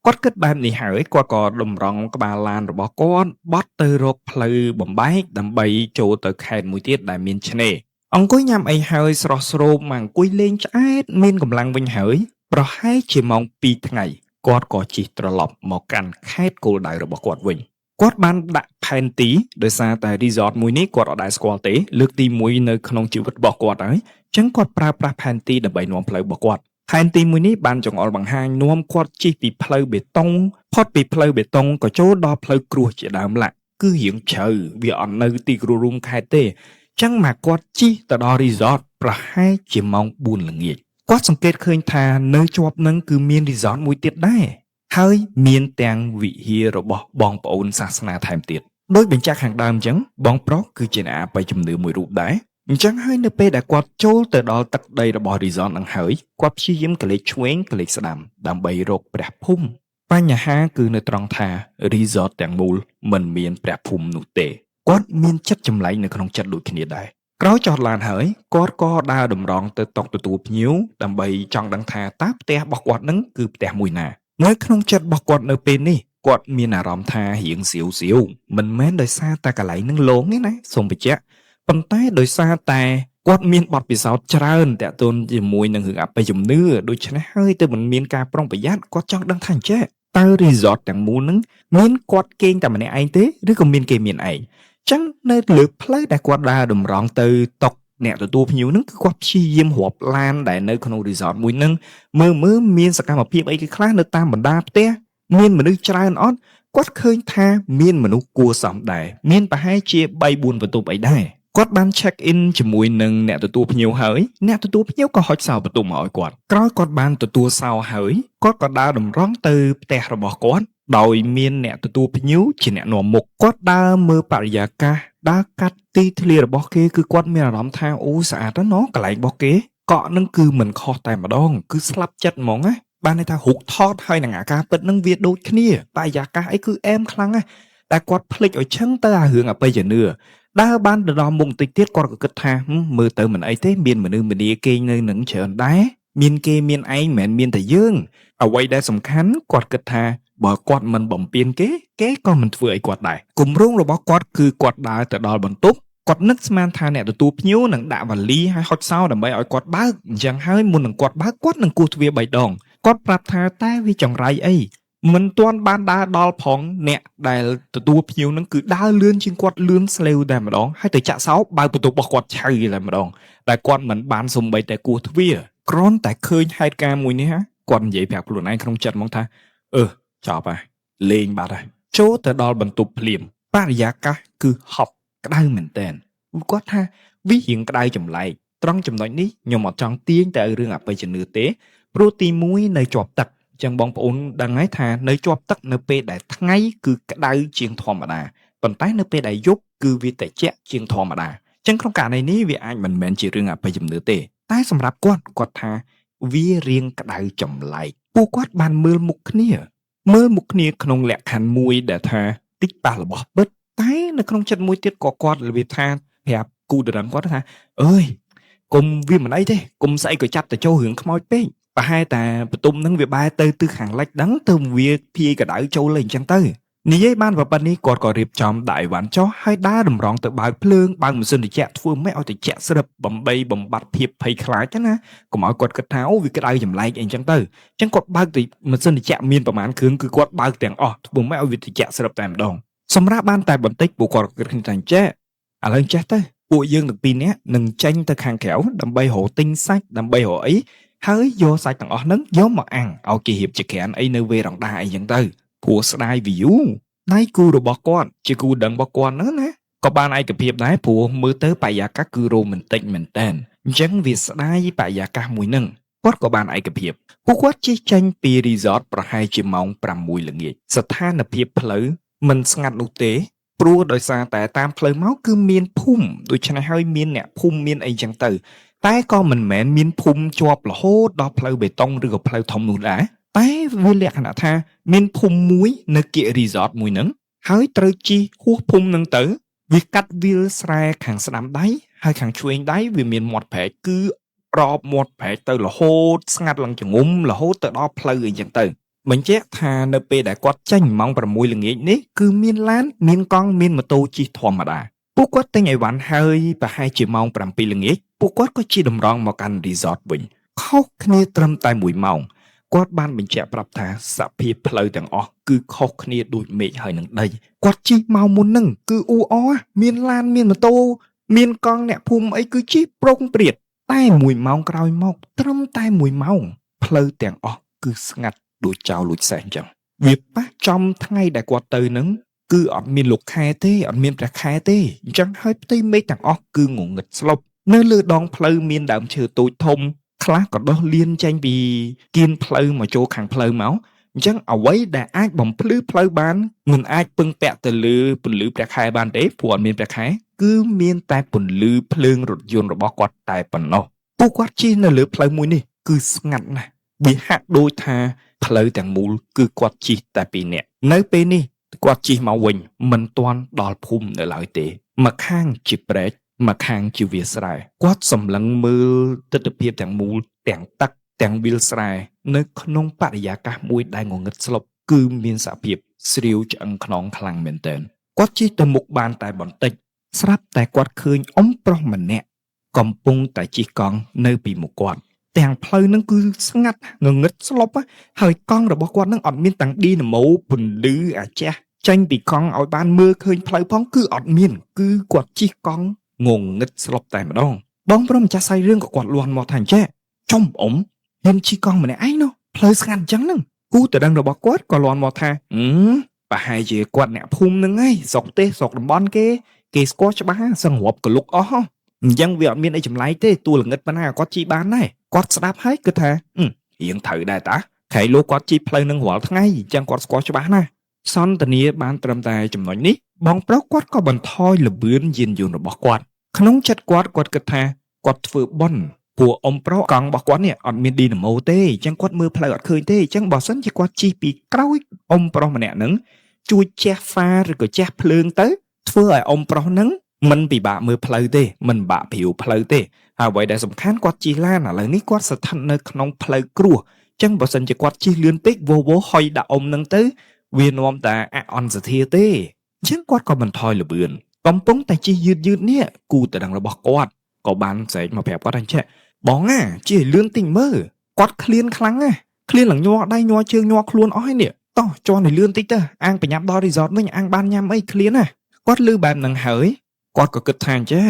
Speaker 1: គាត់គិតបែបនេះហើយគាត់ក៏តម្រង់ក្បាលឡានរបស់គាត់បត់ទៅរកផ្លូវបំបែកដើម្បីចូលទៅខេត្តមួយទៀតដែលមានឆ្នេរអង្គុយញ៉ាំអីហើយស្រស់ស្រូបមកអង្គុយលេងឆ្អែតមានកម្លាំងវិញហើយប្រហែលជាម៉ោង2ថ្ងៃគាត់ក៏ជិះត្រឡប់មកកាន់ខេត្តគោលដៅរបស់គាត់វិញគាត់បានដាក់ផែនទីដោយសារតែ resort មួយនេះគាត់អត់ដែលស្គាល់ទេលើកទី1នៅក្នុងជីវិតរបស់គាត់ហើយអញ្ចឹងគាត់ប្រើប្រាស់ផែនទីដើម្បីនាំផ្លូវរបស់គាត់ផែនទីមួយនេះបានចង្អុលបង្ហាញនាំគាត់ជិះពីផ្លូវបេតុងផុតពីផ្លូវបេតុងក៏ចូលដល់ផ្លូវគ្រួសជាដើមឡាក់គឺរៀងជ្រៅវាអត់នៅទីគ្រួរួមខេត្តទេអញ្ចឹងមកគាត់ជិះទៅដល់ resort ប្រហែលជាម៉ោង4ល្ងាចគាត់សង្កេតឃើញថានៅជាប់នឹងគឺមាន resort មួយទៀតដែរហើយមានទាំងវិហាររបស់បងប្អូនសាសនាថែមទៀតដោយបញ្ជាក់ខាងដើមអញ្ចឹងបងប្រុសគឺជាអ្នកអបិយជំនឿមួយរូបដែរអញ្ចឹងហើយនៅពេលដែលគាត់ចូលទៅដល់ទឹកដីរបស់ resort នឹងហើយគាត់ព្យាយាមកលេចឆ្វេងកលេចស្ដាំដើម្បីរកព្រះភូមិបញ្ហាគឺនៅត្រង់ថា resort ទាំងមូលមិនមានព្រះភូមិនោះទេគាត់មានចិត្តចម្លែកនៅក្នុងចិត្តដូចគ្នាដែរក្រោយចតឡានហើយគាត់ក៏ដើរតម្រង់ទៅតុទទួលភ្ញៀវដើម្បីចង់ដឹងថាតើផ្ទះរបស់គាត់នឹងគឺផ្ទះមួយណានៅក្នុងចិត្តរបស់គាត់នៅពេលនេះគាត់មានអារម្មណ៍ថារៀងសៀវមិនមែនដោយសារតែកន្លែងនឹងលងទេណាសូមបញ្ជាក់ប៉ុន្តែដោយសារតែគាត់មានបទពិសោធន៍ច្រើនតាក់ទងជាមួយនឹងរឿងអបិយជំនឿដូច្នេះហើយទើបមិនមានការប្រុងប្រយ័ត្នគាត់ចង់ដឹងថាអញ្ចេះតើ resort ទាំងមូលហ្នឹងមានគាត់គេងតែម្នាក់ឯងទេឬក៏មានគេមានឯងអញ្ចឹងនៅលើផ្លូវដែលគាត់ដើរតម្រង់ទៅតុអ្នកទទួលភ្ញៀវហ្នឹងគឺគាត់ព្យាយាមរាប់ឡានដែលនៅក្នុង resort មួយហ្នឹងមើលមានសកម្មភាពអីគេខ្លះនៅតាមបណ្ដាផ្ទះមានមនុស្សច្រើនអត់គាត់ឃើញថាមានមនុស្សគួរសមដែរមានប្រហែលជា 3-4 បន្ទប់អីដែរគាត់បាន check in ជាមួយនឹងអ្នកទទួលភ្ញៀវហើយអ្នកទទួលភ្ញៀវក៏ហុចសោបន្ទប់មកឲ្យគាត់ក្រោយគាត់បានទទួលសោហើយគាត់ក៏ដើរតម្រង់ទៅផ្ទះរបស់គាត់ដោយមានអ្នកទទួលភ្ញៀវជាអ្នកនាំមុខគាត់ដើរមើលបរិយាកាសដើរកាត់ទីធ្លារបស់គេគឺគាត់មានអារម្មណ៍ថាអូស្អាតណាស់កន្លែងរបស់គេកក់នឹងគឺមិនខុសតែម្ដងគឺស្លាប់ចិត្តហ្មងណាបានន័យថារូបថតហើយនឹងអាការពិតនឹងវាដូចគ្នាបរិយាកាសអីគឺអែមខ្លាំងណាស់តែគាត់ភ្លេចឲ្យឈឹងទៅអារឿងអបិយជំនឿដើរបានទៅដល់មុខបន្តិចទៀតគាត់ក៏គិតថាមើលទៅមិនអីទេមានមនុស្សម្នាគេងនៅនឹងច្រើនដែរមានគេមានឯងមិនមែនមានតែយើងអ្វីដែលសំខាន់គាត់គិតថាបើគាត់មិនបំពេញគេក៏មិនធ្វើឲ្យគាត់ដែរគម្រោងរបស់គាត់គឺគាត់ដើរទៅដល់បន្ទប់គាត់នឹកស្មានថាអ្នកទទួលភ្ញៀវនឹងដាក់វ៉ាលីឲ្យហុចសោដើម្បីឲ្យគាត់បើកអញ្ចឹងហើយមុននឹងគាត់បើកគាត់នឹងគោះទ្វារ3ដងគាត់ប្រាប់ថាតែវាចង្រៃអីមិនទាន់បានដើរដល់ផងអ្នកដែលទទួលភ្ញៀវនឹងគឺដើរលឿនជាងគាត់លឿនស្លេវតែម្ដងហើយទៅចាក់សោបើកបន្ទប់របស់គាត់ឆៅតែម្ដងតែគាត់មិនបានសំបីតែគោះទ្វារគ្រាន់តែឃើញហេតុការណ៍មួយនេះគាត់និយាយប្រាប់ខ្លួនឯងក្នុងចិត្តហ្មងថាចប់ហើយលេងបាត់ហើយចូលទៅដល់បន្ទប់ភ្លាមបរិយាកាសគឺហប់ក្តៅមែនតើគាត់ថាវារៀងក្តៅចម្លែកត្រង់ចំណុចនេះខ្ញុំអត់ចង់ទាញតែរឿងអបិយជំនឿទេព្រោះទី1នៅជាប់ទឹកចឹងបងប្អូនដឹងហើយថានៅជាប់ទឹកនៅពេលដែលថ្ងៃគឺក្តៅជាងធម្មតាប៉ុន្តែនៅពេលដែលយប់គឺវាត្រជាក់ជាងធម្មតាចឹងក្នុងករណីនេះវាអាចមិនមែនជារឿងអបិយជំនឿទេតែសម្រាប់គាត់ថាវារៀងក្តៅចម្លែកពួកគាត់បានមើលមុខគ្នាក្នុងលក្ខខណ្ឌមួយដែលថាតិចប៉ះរបស់ពិតតែនៅក្នុងចិត្តមួយទៀតក៏គាត់របៀបថាប្រាប់គូដណ្ដឹងគាត់ថាអើយកុំវាមិនអីទេកុំស្អីក៏ចាត់ទៅចូលរឿងខ្មោចពេកប្រហែលតែបន្ទុំនឹងវាបែរទៅទិសខាងលិចដឹងទៅវាភាយកដៅចូលលេងអញ្ចឹងទៅនិយាយបានប៉ុណ្នេះគាត់ក៏រៀបចំដាក់អីវ៉ាន់ចុះហើយដើរតម្រង់ទៅបើកភ្លើងបើកម៉ាស៊ីនត្រជាក់ធ្វើម៉េចឲ្យត្រជាក់ស្រិបបំបត្តិភាពភ័យខ្លាចណាកុំឲ្យគាត់គិតថាអូវាក្តៅចម្លែកអីអញ្ចឹងទៅអញ្ចឹងគាត់បើកទៅម៉ាស៊ីនត្រជាក់មានប្រមាណគ្រឿងគឺគាត់បើកទាំងអស់ធ្វើម៉េចឲ្យវាត្រជាក់ស្រិបតែម្ដងសម្រាប់បានតែបន្តិចពួកគាត់គិតថាអញ្ចេះឥឡូវចេះទៅពួកយើងទាំងពីរនាក់នឹងចេញទៅខាងក្រៅដើម្បីរកទិញសាច់ដើម្បីរកអីហើយយកសាច់ទាំងអស់ហ្នឹងយកមកអាំងឲ្យគេរៀបជាក្រានអីនៅវេរ៉ង់ដាអីចឹងទៅព្រោះស្ដាយ view ដៃគូរបស់គាត់ជាគូដឹងរបស់គាត់ហ្នឹងណាក៏បានឯកភាពដែរព្រោះមើលទៅបរិយាកាសគឺរ៉ូមែនទិកមែនតើអញ្ចឹងវាស្ដាយបរិយាកាសមួយហ្នឹងគាត់ក៏បានឯកភាពពួកគាត់ជិះចេញពី resort ប្រហែលជាម៉ោង6ល្ងាចស្ថានភាពផ្លូវមិនស្ងាត់នោះទេព្រោះដោយសារតែតាមផ្លូវមកគឺមានភូមិដូច្នេះហើយមានអ្នកភូមិមានអីចឹងទៅតែក៏មិនមែនមានភូមិជាប់រហូតដល់ផ្លូវបេតុងឬក៏ផ្លូវធំនោះដែរតែវាលក្ខណៈថាមានភូមិមួយនៅគៀក resort មួយហ្នឹងហើយត្រូវជិះហួសភូមិហ្នឹងទៅវាកាត់វាលស្រែខាងស្ដាំដៃហើយខាងឆ្វេងដៃវាមានមាត់ព្រែកគឺរອບមាត់ព្រែកទៅរហូតស្ងាត់ឡើងចងុំរហូតទៅដល់ផ្លូវអីចឹងទៅ បញ្ជាក់ថានៅពេលដែលគាត់ចេញម៉ោង 6 ល្ងាចនេះគឺមានឡានមានកង់មានម៉ូតូជិះធម្មតាពួកគាត់ទិញអីវ៉ាន់ហើយប្រហែលជាម៉ោង 7 ល្ងាចពួកគាត់ក៏ជិះតម្រង់មកកាន់ resort វិញខុសគ្នាត្រឹមតែ1ម៉ោងគាត់បានបញ្ជាក់ប្រាប់ថាសភាពផ្លូវទាំងអស់គឺខុសគ្នាដូចមេឃហើយនឹងដីគាត់ជិះមកមុននឹងគឺអ៊ូអមានឡានមានម៉ូតូមានកង់អ្នកភូមិអីគឺជិះប្រុងព្រាតតែ1ម៉ោងក្រោយមកត្រឹមតែ1ម៉ោងផ្លូវទាំងអស់គឺស្ងាត់ដូចចោលលួចសេះអញ្ចឹងវាប៉ះចំថ្ងៃដែលគាត់ទៅនឹងគឺអត់មានលោកខែទេអត់មានព្រះខែទេអញ្ចឹងហើយផ្ទៃមេឃទាំងអស់គឺងងឹតស្លុបនៅលើដងផ្លូវមានដើមឈើតូចធំខ្លះក៏ដុះលៀនចេញពីគៀនផ្លូវមកចូលខាងផ្លូវមកអញ្ចឹងអ្វីដែលអាចបំភ្លឺផ្លូវបានមិនអាចពឹងពាក់ទៅលើពន្លឺព្រះខែបានទេព្រោះអត់មានព្រះខែគឺមានតែពន្លឺភ្លើងរថយន្តរបស់គាត់តែប៉ុណ្ណោះពួកគាត់ជិះនៅលើផ្លូវមួយនេះគឺស្ងាត់ណាស់វាហាក់ដូចថាផ្លូវទាំងមូលគឺគាត់ជិះតែ2នាក់នៅពេលនេះគាត់ជិះមកវិញមិនទាន់ដល់ភូមិនៅឡើយទេម្ខាងជាព្រែកម្ខាងជាវាលស្រែគាត់សម្លឹងមើលទិដ្ឋភាពទាំងមូលទាំងទឹកទាំងវាលស្រែនៅក្នុងបរិយាកាសមួយដែលងងឹតស្លុបគឺមានសភាពស្រាវឆ្អឹងខ្នងខ្លាំងមែនទែនគាត់ជិះទៅមុខបានតែបន្តិចស្រាប់តែគាត់ឃើញអ៊ំប្រុសម្នាក់កំពុងតែជិះកង់នៅពីមុខគាត់ទាំងផ្លូវនឹងគឺស្ងាត់ងងឹតស្លុបហើយកង់របស់គាត់នឹងអត់មានតាំងឌីណាម៉ូពន្លឺអាចាស់ចេញពីកង់ឲ្យបានមើលឃើញផ្លូវផងគឺអត់មានគឺគាត់ជិះកង់ងងឹតស្លុបតែម្ដងបងប្រុសម្ចាស់សាយរឿងក៏គាត់លន់មកថាអញ្ចេះចំអ៊ំហ៊ានជិះកង់ម្នាក់ឯងនោះផ្លូវស្ងាត់អញ្ចឹងហ្នឹងគូតដឹងរបស់គាត់ក៏លន់មកថាប្រហែលជាគាត់អ្នកភូមិហ្នឹងឯងស្រុកទេសស្រុកតំបន់គេស្គាល់ច្បាស់សឹងរាប់កលុកអស់អញ្ចឹងវាអត់មានអីចម្លែកទេតួល្ងិតប៉ុណ្ណាគាត់ជិះបានដែរគាត់ស្ដាប់ហើយគិតថារៀងត្រូវដែរតាខែលោកគាត់ជិះផ្លូវនឹងរាល់ថ្ងៃអញ្ចឹងគាត់ស្គាល់ច្បាស់ណាស់សន្តានាបានត្រឹមតែចំណុចនេះបងប្រុសគាត់ក៏បន្ថយល្បឿនយានយន្តរបស់គាត់ក្នុងចិត្តគាត់គិតថាគាត់ធ្វើបុណ្យព្រោះអ៊ំប្រុសកង់របស់គាត់នេះអត់មានឌីណាម៉ូទេអញ្ចឹងគាត់មើលផ្លូវអត់ឃើញទេអញ្ចឹងបើសិនជាគាត់ជិះពីក្រោយអ៊ំប្រុសម្នាក់ហ្នឹងជួយជះហ្វាឬក៏ជះភ្លើងទៅធ្វើឲ្យអ៊ំប្រុសហ្នឹងមិនពិបាកមើលផ្លូវទេមិនបាក់ព្រាវផ្លូវទេហើយអ្វីដែលសំខាន់គាត់ជិះឡានឥឡូវនេះគាត់ស្ថិតនៅក្នុងផ្លូវគ្រោះអញ្ចឹងបើសិនជាគាត់ជិះលឿនពេកវោហុយដាក់អ៊ំហ្នឹងទៅវានាំតែអន់សធាទេអញ្ចឹងគាត់ក៏បន្ថយល្បឿនកំពុងតែជិះយឺតនេះគូតដឹងរបស់គាត់ក៏បានស្រែកមកប្រាប់គាត់ថាចេះបងជិះលឿនតិចមើលគាត់ឃ្លានខ្លាំងឃ្លានឡើងញ័រដៃញ័រជើងញ័រខ្លួនអស់ហើយនេះតោះជន់ឲ្យលឿនតិចទៅអាងប្រញាប់ដល់ resort វិញអាងបានញ៉ាំអីឃ្លានគាត់លឺបែបហ្នឹងហើយគាត់ក៏គិតថាចេះ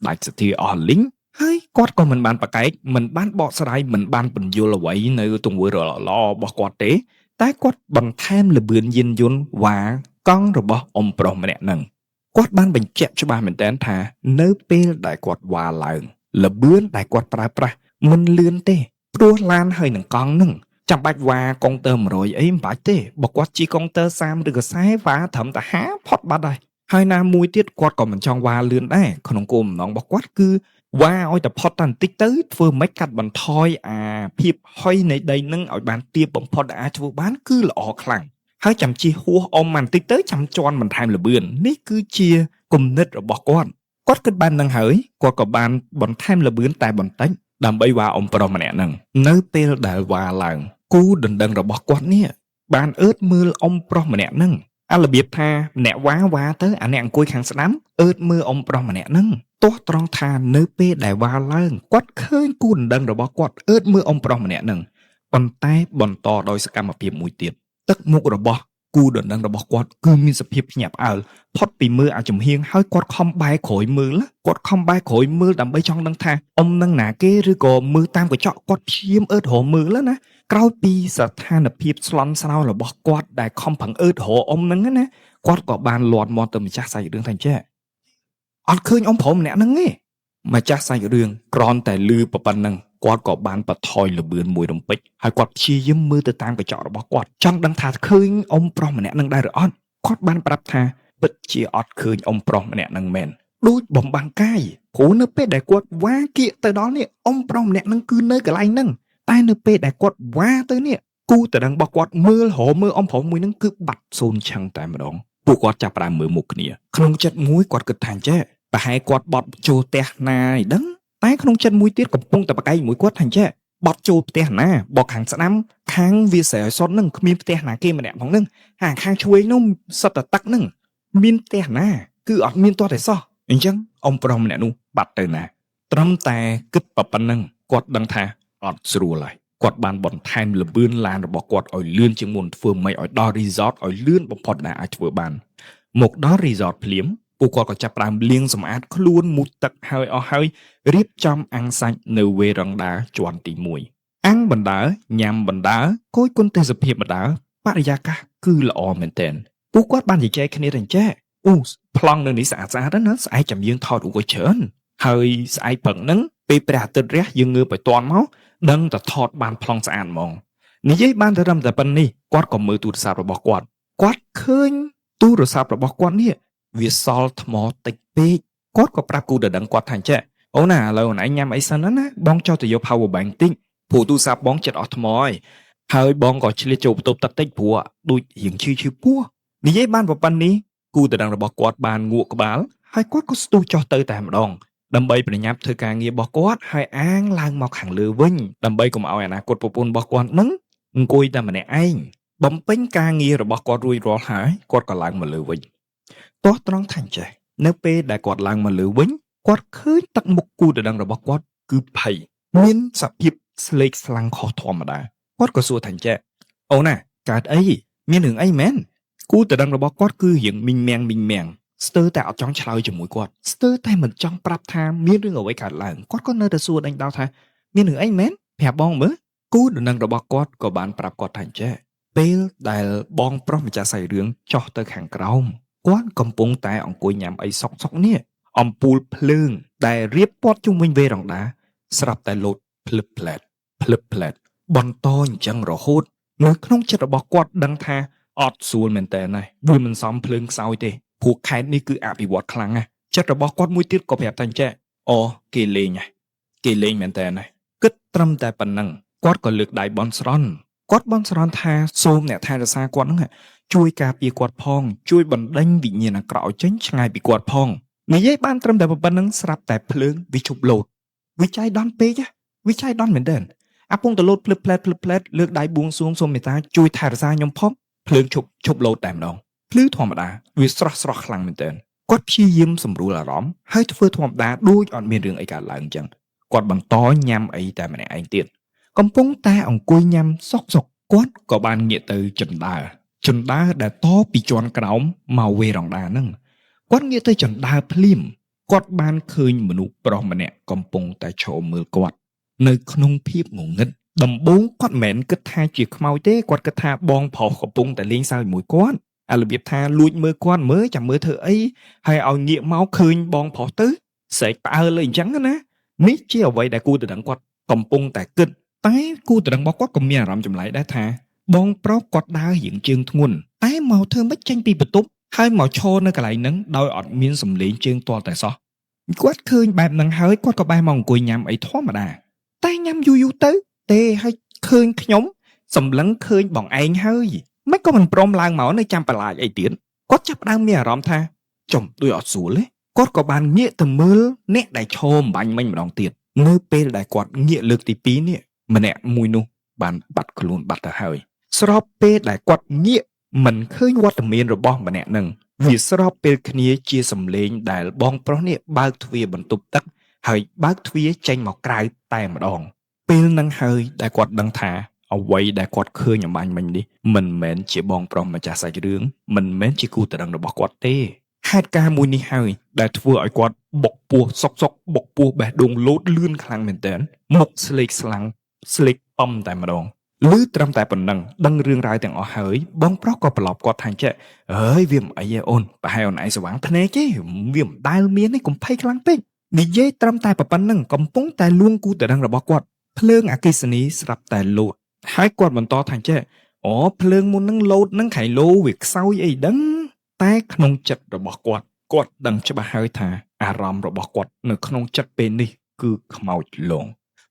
Speaker 1: ដាច់សធាអស់លីងហើយគាត់ក៏មិនបានប្រកែកមិនបានបកស្រាយមិនបានបញ្យល់អ្វីនៅទង្វើរលរបស់គាត់ទេតែគាត់បន្ថែមល្បឿនយានយន្តវ៉ាកង់របស់អ៊ំប្រុសម្នាក់ហ្នឹងគាត់បានបញ្ជាក់ច្បាស់មែនតើថានៅពេលដែលគាត់វ៉ាឡើងល្បឿនដែលគាត់ប្រើប្រាស់មិនលឿនទេព្រោះឡានហើយនឹងកង់ហ្នឹងចាំបាច់វ៉ាកុងទ័រ100អីមិនបាច់ទេបើគាត់ជិះកុងទ័រ30ឬក៏40វ៉ាត្រឹមតែ50ផុតបាត់ហើយណាមួយទៀតគាត់ក៏មិនចង់វ៉ាលឿនដែរក្នុងគោលបំណងរបស់គាត់គឺវ៉ាឲ្យតែផុតតែបន្តិចទៅធ្វើមិនកាត់បន្ថយអាភាពហុយនៃដីនឹងឲ្យបានទាបបំផុតដែលអាចធ្វើបានគឺល្អខ្លាំងហើយចាំជិះហួសអ៊ំបន្តិចទៅចាំជន់បន្ថែមល្បឿននេះគឺជាគំនិតរបស់គាត់គិតបាននឹងហើយគាត់ក៏បានបន្ថែមល្បឿនតែបន្តិចដើម្បីវ៉ាអ៊ំប្រុសម្នាក់ហ្នឹងនៅពេលដែលវ៉ាឡើងគូដណ្ដឹងរបស់គាត់នេះបានអឺតមើលអ៊ំប្រុសម្នាក់ហ្នឹងរបៀបថាអ្នកវ៉ាទៅអាអ្នកអង្គុយខាងស្ដាំអឺតមើលអ៊ំប្រុសម្នាក់ហ្នឹងទាស់ត្រង់ថានៅពេលដែលវ៉ាឡើងគាត់ឃើញគូដណ្ដឹងរបស់គាត់អឺតមើលអ៊ំប្រុសម្នាក់ហ្នឹងប៉ុន្តែបន្តដោយសកម្មភាពមួយទៀតទឹកមុខរបស់គូដណ្ដឹងរបស់គាត់គឺមានសភាពភ្ញាក់ផ្អើលផុតពីមើលអាចំហៀងហើយគាត់ខំបែរក្រោយមើលដើម្បីចង់ដឹងថាអ៊ំនឹងណាគេឬក៏មើលតាមកញ្ចក់គាត់ព្យាយាមអឺតរមើលណាក្រោយពីស្ថានភាពស្លន់ស្លោរបស់គាត់ដែលខំប្រឹងអឺតរអ៊ំហ្នឹងណាគាត់ក៏បានលាន់មាត់ទៅម្ចាស់សាច់រឿងថាចេះអត់ឃើញអ៊ំប្រុសម្នាក់ហ្នឹងទេម្ចាស់សាច់រឿងគ្រាន់តែលឺប៉ុណ្ណឹងគាត់ក៏បានបន្ថយល្បឿនមួយរំពេចហើយគាត់ព្យាយាមមើលទៅតាមកញ្ចក់របស់គាត់ចង់ដឹងថាឃើញអ៊ំប្រុសម្នាក់ហ្នឹងដែរឬអត់គាត់បានប្រាប់ថាពិតជាអត់ឃើញអ៊ំប្រុសម្នាក់ហ្នឹងមែនដូចបំបាំងកាយព្រោះនៅពេលដែលគាត់វ៉ាគៀកទៅដល់នេះអ៊ំប្រុសម្នាក់ហ្នឹងគឺនៅកន្លែងហ្នឹងតែនៅពេលដែលគាត់វ៉ាទៅនេះគូតដឹងរបស់គាត់មើលអ៊ំប្រុសមួយហ្នឹងគឺបាត់សូន្យឆឹងតែម្ដងពួកគាត់ចាប់ផ្ដើមមើលមុខគ្នាក្នុងចិត្តមួយគាត់គិតថាចេះប្រហែលគាត់បត់ចូលផ្ទះណាឯដឹងតែក្នុងចិត្តមួយទៀតកំពុងតែប្រកែកមួយគាត់ថាចេះ បត់ចូលផ្ទះណាបកខាងស្ដាំខាងវាស្រែឲ្យសុតនឹងគ្មានផ្ទះណាគេម្នាក់ផងនឹងខាងឆ្វេងនោះសិតតែទឹកនឹងមានផ្ទះណាគឺអត់មានទាស់តែសោះអញ្ចឹងអ៊ំប្រុសម្នាក់នោះបាត់ទៅណាត្រឹមតែគិតប៉ុណ្ណឹងគាត់ដឹងថាអត់ស្រួលហើយគាត់បានបន្ថែមលបឿនឡានរបស់គាត់ឲ្យលឿនជាងមុនធ្វើម៉េចឲ្យដល់ resort ឲ្យលឿនបំផុតដែលអាចធ្វើបានមកដល់ resort ភ្លាមពួកគាត់ក៏ចាប់ផ្ដើមលាងសម្អាតខ្លួនមុជទឹកហើយរៀបចំអាំងសាច់នៅវេរ៉ង់ដាជាន់ទី1អាំងបណ្ដើញ៉ាំបណ្ដើគយគុណទេសភាពបណ្ដើបរិយាកាសគឺល្អមែនទែនពួកគាត់បានជជែកគ្នាទាំងចែកប្លង់នៅនេះស្អាតណាស់ស្អែកចាំយើងថតរូបឲ្យច្រើនហើយស្អែកព្រឹកហ្នឹងពេលព្រះអាទិត្យរះយើងងើបឲ្យតាន់មកដឹងតែថតបានប្លង់ស្អាតហ្មងនិយាយបានតែត្រឹមតែប៉ុណ្្នេះគាត់ក៏មើលទូរស័ព្ទរបស់គាត់ឃើញទូរស័ព្ទរបស់គាត់នេះវាសល់ថ្មតិចពេកគាត់ក៏ប្រាប់គូដណ្ដឹងគាត់ថាចេះអូនណាឥឡូវអូនឯងញ៉ាំអីសិនណាបងចុះទៅយក power bank តិចព្រោះទូរស័ព្ទបងចិត្តអស់ថ្មហើយបងក៏ឆ្លៀតចូលបន្ទប់ទឹកតិចព្រោះដូចរៀងឈឺពោះនិយាយបានប៉ុណ្្នេះគូដណ្ដឹងរបស់គាត់បានងក់ក្បាលហើយគាត់ក៏ស្ទុះចុះទៅតែម្ដងដើម្បីប្រញាប់ធ្វើការងាររបស់គាត់ហើយអាងឡើងមកខាងលើវិញដើម្បីកុំឲ្យអនាគតប្រពន្ធរបស់គាត់នឹងអង្គុយតែម្នាក់ឯងបំពេញការងាររបស់គាត់រួចរាល់ហើយគាត់ក៏ឡើងមកលើវិញទាស់ត្រង់ថាចេះនៅពេលដែលគាត់ឡើងមកលើវិញគាត់ឃើញទឹកមុខគូដណ្ដឹងរបស់គាត់គឺភ័យមានសភាពស្លេកស្លាំងខុសធម្មតាគាត់ក៏សួរថាចេះអូនណាកើតអីមានរឿងអីមែនគូដណ្ដឹងរបស់គាត់គឺរៀងមីងមាំងស្ទើរតែអត់ចង់ឆ្លើយជាមួយគាត់ស្ទើរតែមិនចង់ប្រាប់ថាមានរឿងអ្វីកើតឡើងគាត់ក៏នៅតែសួរដេញដោលថាមានរឿងអីមែនប្រាប់បងមើលគូដណ្ដឹងរបស់គាត់ក៏បានប្រាប់គាត់ថាចេះពេលដែលបងប្រុសម្ចាស់សាច់រឿងចោះទៅខាងក្រោមគាត់កំពុងតែអង្គុយញ៉ាំអីសុកនេះអំពូលភ្លើងដែលរៀបព័ទ្ធជុំវិញវេរ៉ង់ដាស្រាប់តែលោតភ្លឹបផ្លែតបន្តអញ្ចឹងរហូតនៅក្នុងចិត្តរបស់គាត់ដឹងថាអត់ស្រួលមែនតើណាវាមិនសមភ្លើងខ្សោយទេព្រោះខេត្តនេះគឺអភិវឌ្ឍខ្លាំងណាស់ចិត្តរបស់គាត់មួយទៀតក៏ប្រាប់ថាចេះគេលេងមែនតើណាគិតត្រឹមតែប៉ុណ្ណឹងគាត់ក៏លើកដៃបន់ស្រន់ថាសូមអ្នកថែរក្សាគាត់ហ្នឹងជួយការពារគាត់ផងជួយបណ្ដេញវិញ្ញាណអាក្រក់ឲ្យចេញឆ្ងាយពីគាត់ផងនិយាយបានត្រឹមតែប៉ុណ្្នឹងស្រាប់តែភ្លើងវាឈប់លោតវាចៃដន្យពេកវាចៃដន្យមែនទែនអាពងទៅលោតភ្លឹបផ្លែតលើកដៃបួងសួងសូមមេត្តាជួយថែរក្សាខ្ញុំផងភ្លើងឈប់លោតតែម្ដងភ្លឺធម្មតាវាស្រស់ខ្លាំងមែនទែនគាត់ព្យាយាមសម្រួលអារម្មណ៍ហើយធ្វើធម្មតាដូចអត់មានរឿងអីកើតឡើងអញ្ចឹងគាត់បន្តញ៉ាំអីតែម្នាក់ឯងទៀតកំពុងតែអង្គុយញ៉ាំសុកគាត់ក៏បានងាកទៅចណ្ដើដែលតពីជាន់ក្រោមមកវេរ៉ង់ដាហ្នឹងគាត់ងាកទៅចណ្ដើភ្លាមគាត់បានឃើញមនុស្សប្រុសម្នាក់កំពុងតែឈរមើលគាត់នៅក្នុងភាពងងឹតដំបូងគាត់មិនគិតថាជាខ្មោចទេគាត់គិតថាបងប្រុសកំពុងតែលេងសើចមួយគាត់អារបៀបថាលួចមើលគាត់មើលចាំមើលធ្វើអីហើយឲ្យងាកមកឃើញបងប្រុសទៅស្រែកផ្អើលអីអញ្ចឹងណានេះជាអ្វីដែលគូដណ្ដឹងគាត់កំពុងតែគិតតែគូដណ្ដឹងរបស់គាត់ក៏មានអារម្មណ៍ចម្លែកដែរថាបងប្រុសគាត់ដើររៀងជើងធ្ងន់តែមកធ្វើមិនចេញពីបន្ទប់ហើយមកឈរនៅកន្លែងហ្នឹងដោយអត់មានសម្លេងជើងទាល់តែសោះគាត់ឃើញបែបហ្នឹងហើយគាត់ក៏បែរមកអង្គុយញ៉ាំអីធម្មតាតែញ៉ាំយូរទៅទេហើយឃើញខ្ញុំសម្លឹងឃើញបងឯងហើយមិនក៏មិនព្រមឡើងមកនៅចាំបន្លាចអីទៀតគាត់ចាប់ផ្ដើមមានអារម្មណ៍ថាចំដូចអត់ស្រួលទេគាត់ក៏បានងាកទៅមើលអ្នកដែលឈរអំបញ្ញមិញម្ដងទៀតនៅពេលដែលគាត់ងាកលើកទី2នេះម្នាក់មួយនោះបានបាត់ខ្លួនបាត់ទៅហើយស្របពេលដែលគាត់ងាកមិនឃើញវត្តមានរបស់ម្នាក់នឹងវាស្របពេលគ្នាជាសម្លេងដែលបងប្រុសនេះបើកទ្វារបន្ទប់ទឹកហើយបើកទ្វារចេញមកក្រៅតែម្ដងពេលហ្នឹងហើយដែលគាត់ដឹងថាអ្វីដែលគាត់ឃើញអំបញ្ញមិញនេះមិនមែនជាបងប្រុសម្ចាស់សាច់រឿងមិនមែនជាគូដណ្ដឹងរបស់គាត់ទេហេតុការណ៍មួយនេះហើយដែលធ្វើឲ្យគាត់បុកពោះសុកបុកពោះបេះដូងលោតលឿនខ្លាំងមែនទែនមុខស្លេកស្លាំងស្លេកបំតែម្ដងលឺត្រឹមតែប៉ុណ្ណឹងដឹងរឿងរ៉ាវទាំងអស់ហើយបងប្រុសក៏ប្រឡប់គាត់ថាចេះអើយវាមិនអីទេអូនប្រហែលអូនឯងស្វាងភ្នែកទេវាមិនដែលមានទេកុំភ័យខ្លាំងពេកនិយាយត្រឹមតែប៉ុណ្ណឹងកំពុងតែលួងគូដណ្ដឹងរបស់គាត់ភ្លើងអគ្គិសនីស្រាប់តែលោតហើយគាត់បន្តថាចេះភ្លើងមុននឹងលោតនឹងខៃឡូវាខ្សោយអីដឹងតែក្នុងចិត្តរបស់គាត់ដឹងច្បាស់ហើយថាអារម្មណ៍របស់គាត់នៅក្នុងចិត្តពេលនេះគឺខ្មោចលង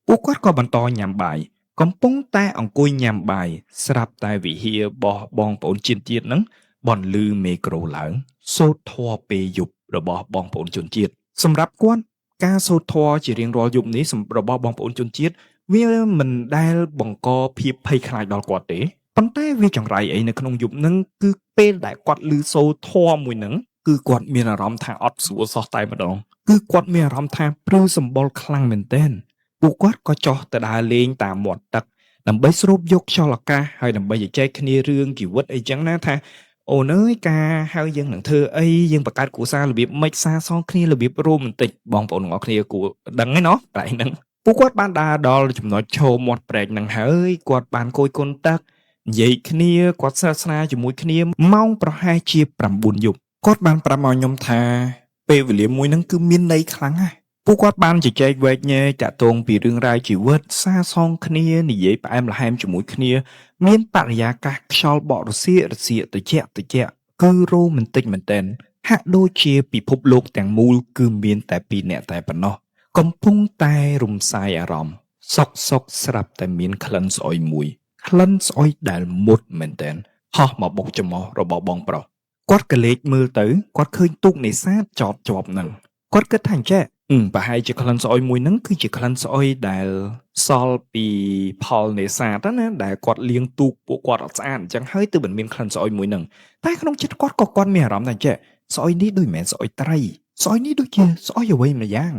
Speaker 1: ពួកគាត់ក៏បន្តញ៉ាំបាយកំពុងតែអង្គុយញ៉ាំបាយស្រាប់តែវិហាររបស់បងប្អូនជាតិនឹងបន្លឺមេក្រូឡើងសូត្រធម៌ពេលយប់របស់បងប្អូនជនជាតិសម្រាប់គាត់ការសូត្រធម៌ជារៀងរាល់យប់នេះរបស់បងប្អូនជនជាតិ វាមិនដែលបង្កភាពភ័យខ្លាចដល់គាត់ទេប៉ុន្តែវាចង្រៃអីនៅក្នុងយប់ហ្នឹងគឺពេលដែលគាត់ឮសូរធម៌មួយហ្នឹងគឺគាត់មានអារម្មណ៍ថាអត់ស្រួលសោះតែម្ដងគឺគាត់មានអារម្មណ៍ថាព្រឺសម្បុរខ្លាំងមែនទែនពួកគាត់ក៏ចុះទៅដើរលេងតាមមាត់ទឹកដើម្បីស្រូបយកខ្យល់អាកាសហើយដើម្បីជជែកគ្នារឿងជីវិតអីចឹងណាថាអូនអើយការហើយយើងនឹងធ្វើអីយើងបង្កើតគ្រួសាររបៀបម៉េចសារសងគ្នារបៀបរ៉ូមែនទិកបងប្អូនទាំងអស់គ្នាគួរដឹងឯណោះកន្លែងហ្នឹងពួកគាត់បានដើរដល់ចំណុចឈរមាត់ព្រែកហ្នឹងហើយគាត់បានគយគន់ទឹកនិយាយគ្នាគាត់ស្និទ្ធស្នាលជាមួយគ្នាម៉ោងប្រហែលជា9យប់គាត់បានប្រាប់មកខ្ញុំថាពេលវេលាមួយហ្នឹងគឺមានន័យខ្លាំងណាស់ពួកគាត់បានជជែកវែកញែកតាក់ទងពីរឿងរ៉ាវជីវិតសារសងគ្នានិយាយផ្អែមល្ហែមជាមួយគ្នាមានបរិយាកាសខ្យល់បក់រសៀករសៀកត្រជាក់គឺរ៉ូមែនទិកមែនទែនហាក់ដូចជាពិភពលោកទាំងមូលគឺមានតែពីរនាក់តែប៉ុណ្ណោះកំពុងតែរំសាយអារម្មណ៍សុកស្រាប់តែមានក្លិនស្អុយមួយក្លិនស្អុយដែលមុតមែនទែនហោះមកបុកច្រមុះរបស់បងប្រុសគាត់ក៏លេចមើលទៅគាត់ឃើញទូកនេសាទចតជាប់នឹងគាត់គិតថាអញ្ចេះប្រហែលជាក្លិនស្អុយមួយហ្នឹងគឺជាក្លិនស្អុយដែលសល់ពីផលនេសាទណាដែលគាត់លាងទូកពួកគាត់អត់ស្អាតអញ្ចឹងហើយទើបមិនមានក្លិនស្អុយមួយហ្នឹងតែក្នុងចិត្តគាត់ក៏គាត់មានអារម្មណ៍ថាអញ្ចេះស្អុយនេះដូចមិនមែនស្អុយត្រីស្អុយនេះដូចជាស្អុយអ្វីម្យ៉ាង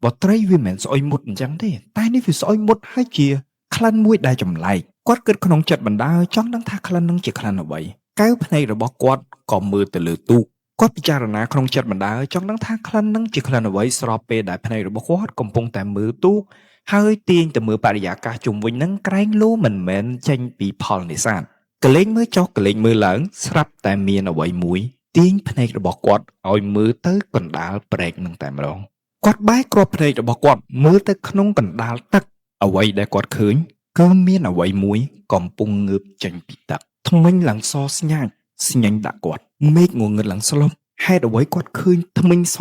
Speaker 1: បើត្រីវាមិនមែនស្អុយមុតអញ្ចឹងទេតែនេះវាស្អុយមុតហើយជាក្លិនមួយដែលចម្លែកគាត់គិតក្នុងចិត្តបណ្ដើចង់ដឹងថាក្លិនហ្នឹងជាក្លិនអ្វីកែវភ្នែករបស់គាត់ក៏មើលទៅលើទូកគាត់ពិចារណាក្នុងចិត្តបណ្ដើចង់ដឹងថាក្លិនហ្នឹងជាក្លិនអ្វីស្របពេលដែលភ្នែករបស់គាត់កំពុងតែមើលទូកហើយទាញទៅមើលបរិយាកាសជុំវិញហ្នឹងក្រែងលោមិនមែនចេញពីផលនេសាទកលេងមើលចុះកលេងមើលឡើងស្រាប់តែមានអ្វីមួយទាញភ្នែករបស់គាត់ឲ្យមើលទៅកណ្ដាលព្រែកនឹងតែម្ដងគាត់បែរគ្រាប់ភ្នែករបស់គាត់មើលទៅក្នុងកណ្ដាលទឹកអ្វីដែលគាត់ឃើញគឺមានអ្វីមួយកំពុងងើបចេញពីទឹកថ្មិញឡើងសស្ញាច់ស្ញែងដាក់គាត់មេឃងងឹតឡើងស្លុបហេតុអ្វីគាត់ឃើញថ្មិញស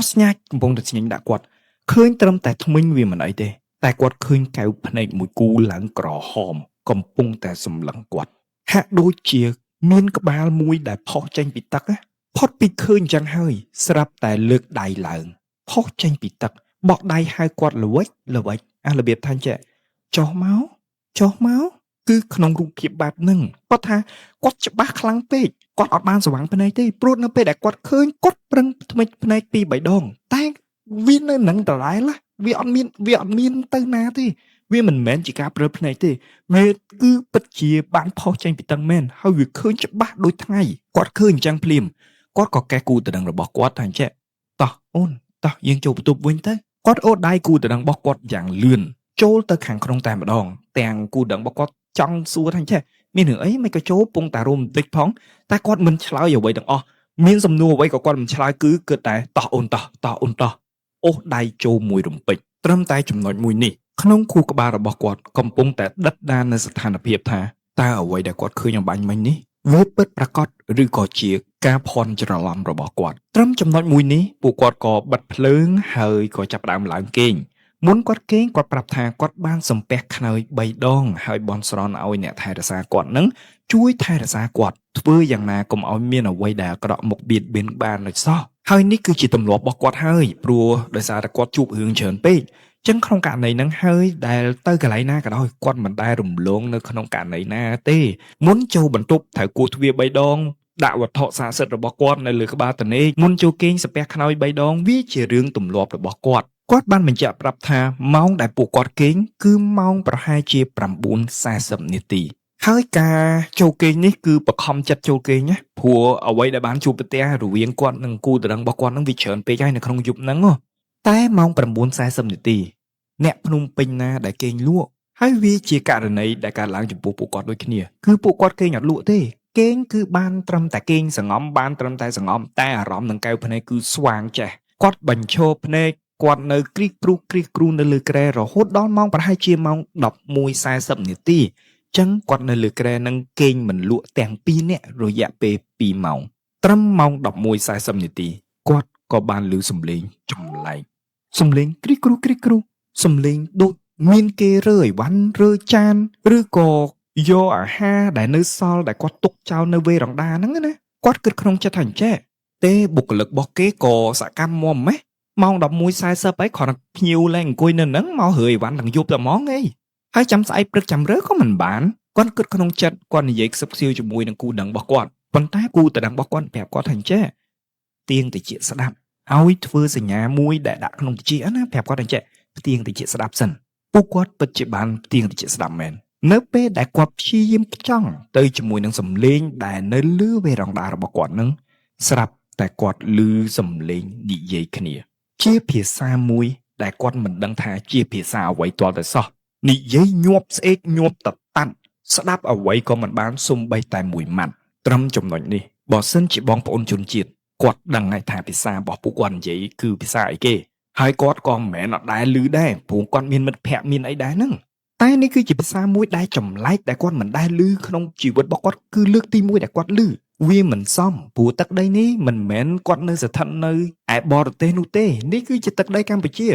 Speaker 1: ស្ញាច់កំពុងតែស្ញែងដាក់គាត់ឃើញត្រឹមតែថ្មិញវាមិនអីទេតែគាត់ឃើញកែវភ្នែកមួយគូឡើងក្រហមកំពុងតែសម្លឹងគាត់ហាក់ដូចជាមានក្បាលមួយដែលផុសចេញពីទឹកផុតពីឃើញចឹងហើយស្រាប់តែលើកដៃឡើងផុសចេញពីទឹកបក់ដៃហៅគាត់ល្វិចរបៀបថាចេះចុះមកគឺក្នុងរូបភាពបែបហ្នឹងគាត់ថាគាត់ច្បាស់ខ្លាំងពេកគាត់អត់បានស្វាងភ្នែកទេព្រោះនៅពេលដែលគាត់ឃើញគាត់ប្រឹងថ្មិចភ្នែកពីរបីដងតែវានៅនឹងដដែលណាវាអត់មានទៅណាទេវាមិនមែនជាការព្រើភ្នែកទេវាគឺពិតជាបានផុសចេញពីទឹកមែនហើយវាឃើញច្បាស់ដូចថ្ងៃគាត់ឃើញអញ្ចឹងភ្លាមគាត់ក៏កេះគូទៅនឹងរបស់គាត់ថាអញ្ចឹងតោះអូនតោះយើងចូលបន្ទប់វិញទៅគាត់អូនដៃគូទៅនឹងរបស់គាត់យ៉ាងលឿនចូលទៅខាងក្នុងតែម្ដងទាំងគូដឹងរបស់គាត់ចង់សួរថាអញ្ចឹងមានរឿងអីមិនក៏ចូលពងតារ៉ូមែនទិកផងតែគាត់មិនឆ្លើយអ្វីទាំងអស់មានសំណួរអ្វីក៏គាត់មិនឆ្លើយគឺគិតតែតោះអូនតោះអូសដៃចូលមួយរំពេចត្រឹមតែចំណុចមួយនេះក្នុងខួរក្បាលរបស់គាត់កំពុងតែដិតដាននៅស្ថានភាពថាតើអ្វីដែលគាត់ឃើញអំបញ្ញមិញនេះវាពិតប្រាកដឬក៏ជាការភ័ន្តច្រឡំរបស់គាត់ត្រឹមចំណុចមួយនេះពួកគាត់ក៏បិទភ្លើងហើយក៏ចាប់ផ្ដើមឡើងគេងមុនគាត់គេងគាត់ប្រាប់ថាគាត់បានសំពះខ្នើយ3ដងហើយបន់ស្រន់ឲ្យអ្នកថែរក្សាគាត់នឹងជួយថែរក្សាគាត់ធ្វើយ៉ាងណាកុំឲ្យមានអ្វីដែលអាក្រក់មកបៀតបៀនបាននោះសោះហើយនេះគឺជាទម្លាប់របស់គាត់ហើយព្រោះដោយសារតែគាត់ជួបរឿងច្រើនពេកចឹងក្នុងករណីហ្នឹងហើយដែលទៅកន្លែងណាក៏ដោយគាត់មិនដែលរំលងនៅក្នុងករណីណាទេមុនចូលបន្ទប់ត្រូវគោះទ្វារ3ដងដាក់វត្ថុស័ក្តិសិទ្ធិរបស់គាត់នៅលើក្បាលតនេកមុនចូលគេងសំពះខ្នើយ3ដងវាជារឿងទម្លាប់របស់គាត់បានបញ្ជាក់ប្រាប់ថាម៉ោងដែលពួកគាត់គេងគឺម៉ោងប្រហែលជា 9:40 នាទីហើយការចូលគេងនេះគឺបខំចិត្តចូលគេងណាព្រោះអ្វីដែលបានជួបប្រទះរវាងគាត់និងគូដណ្ដឹងរបស់គាត់នឹងវាច្រើនពេកហើយនៅក្នុងយប់ហ្នឹងតែម៉ោង 9:40 នាទីអ្នកភ្នំពេញណាដែលគេងលក់ហើយវាជាករណីដែលកើតឡើងចំពោះពួកគាត់ដូចគ្នាគឺពួកគាត់គេងអត់លក់ទេគេងគឺបានត្រឹមតែគេងសងំបានត្រឹមតែសងំតែអារម្មណ៍នឹងកែវភ្នែកគឺស្វាងចេះគាត់បញ្ឈរភ្នែកគាត់នៅគ្រីសគ្រូនៅលើគ្រែរហូតដល់ម៉ោងប្រហែលជាម៉ោង 11:40 នាទីចឹងគាត់នៅលើគ្រែនឹងគេងមិនលក់ទាំងពីរនាក់រយៈពេល2ម៉ោងត្រឹមម៉ោង 11:40 នាទីគាត់ក៏បានឮសំឡេងចម្លែកសំឡេងគ្រីសគ្រូសំឡេងដូចមានគេរើអីវ៉ាន់រើចានឬក៏យកអាហារដែលនៅសល់ដែលគាត់ទុកចោលនៅវេរ៉ង់ដាហ្នឹងណាគាត់គិតក្នុងចិត្តថាអញ្ចេះទេបុគ្គលិករបស់គេក៏សកម្មមមម៉េះ ម៉ោង11:40ឯងគ្រាន់តែភ្ញៀវឡើងអង្គុយនៅហ្នឹងមករឿយវ៉ាន់ទាំងយប់តែហ្មងអីហើយចាំស្អែកព្រឹកចាំរើក៏មិនបានគាត់គិតក្នុងចិត្តគាត់និយាយខ្សឹបខ្សៀវជាមួយនឹងគូដឹងរបស់គាត់ប៉ុន្តែគូដឹងរបស់គាត់ប្រាប់គាត់ថាអញ្ចេះទៀងតិចស្ដាប់ឲ្យធ្វើសញ្ញាមួយដែលដាក់ក្នុងតិចណាប្រាប់គាត់អញ្ចេះផ្ទៀងតិចស្ដាប់សិនពួកគាត់ពិតជាបានផ្ទៀងតិចស្ដាប់មែននៅពេលដែលគាត់ព្យាយាមចង់ទៅជាមួយនឹងសំឡេងដែលនៅលើវេរ៉ង់ដារបស់គាត់នឹងស្រាប់តែគាត់ឮសំឡេងនិយាយគ្នាជាភាសាមួយដែលគាត់មិនដឹងថាជាភាសាអ្វីទាល់តែសោះនិយាយញាប់ស្អេកញាប់តតាន់ស្ដាប់អ្វីក៏មិនបានសូម្បីតែមួយម៉ាត់ត្រឹមចំណុចនេះបើសិនជាបងប្អូនជនជាតិគាត់ដឹងហើយថាភាសារបស់ពួកគាត់និយាយគឺភាសាអីគេហើយគាត់ក៏មិនមែនអត់ដែលឮដែរព្រោះគាត់មានមិត្តភ័ក្តិមានអីដែរហ្នឹងតែនេះគឺជាភាសាមួយដែលចម្លែកដែលគាត់មិនដែលឮក្នុងជីវិតរបស់គាត់គឺលើកទី1ដែលគាត់ឮវាមិនសមព្រោះទឹកដីនេះមិនមែនគាត់នៅស្ថិតនៅឯបរទេសនោះទេនេះគឺជាទឹកដីកម្ពុជា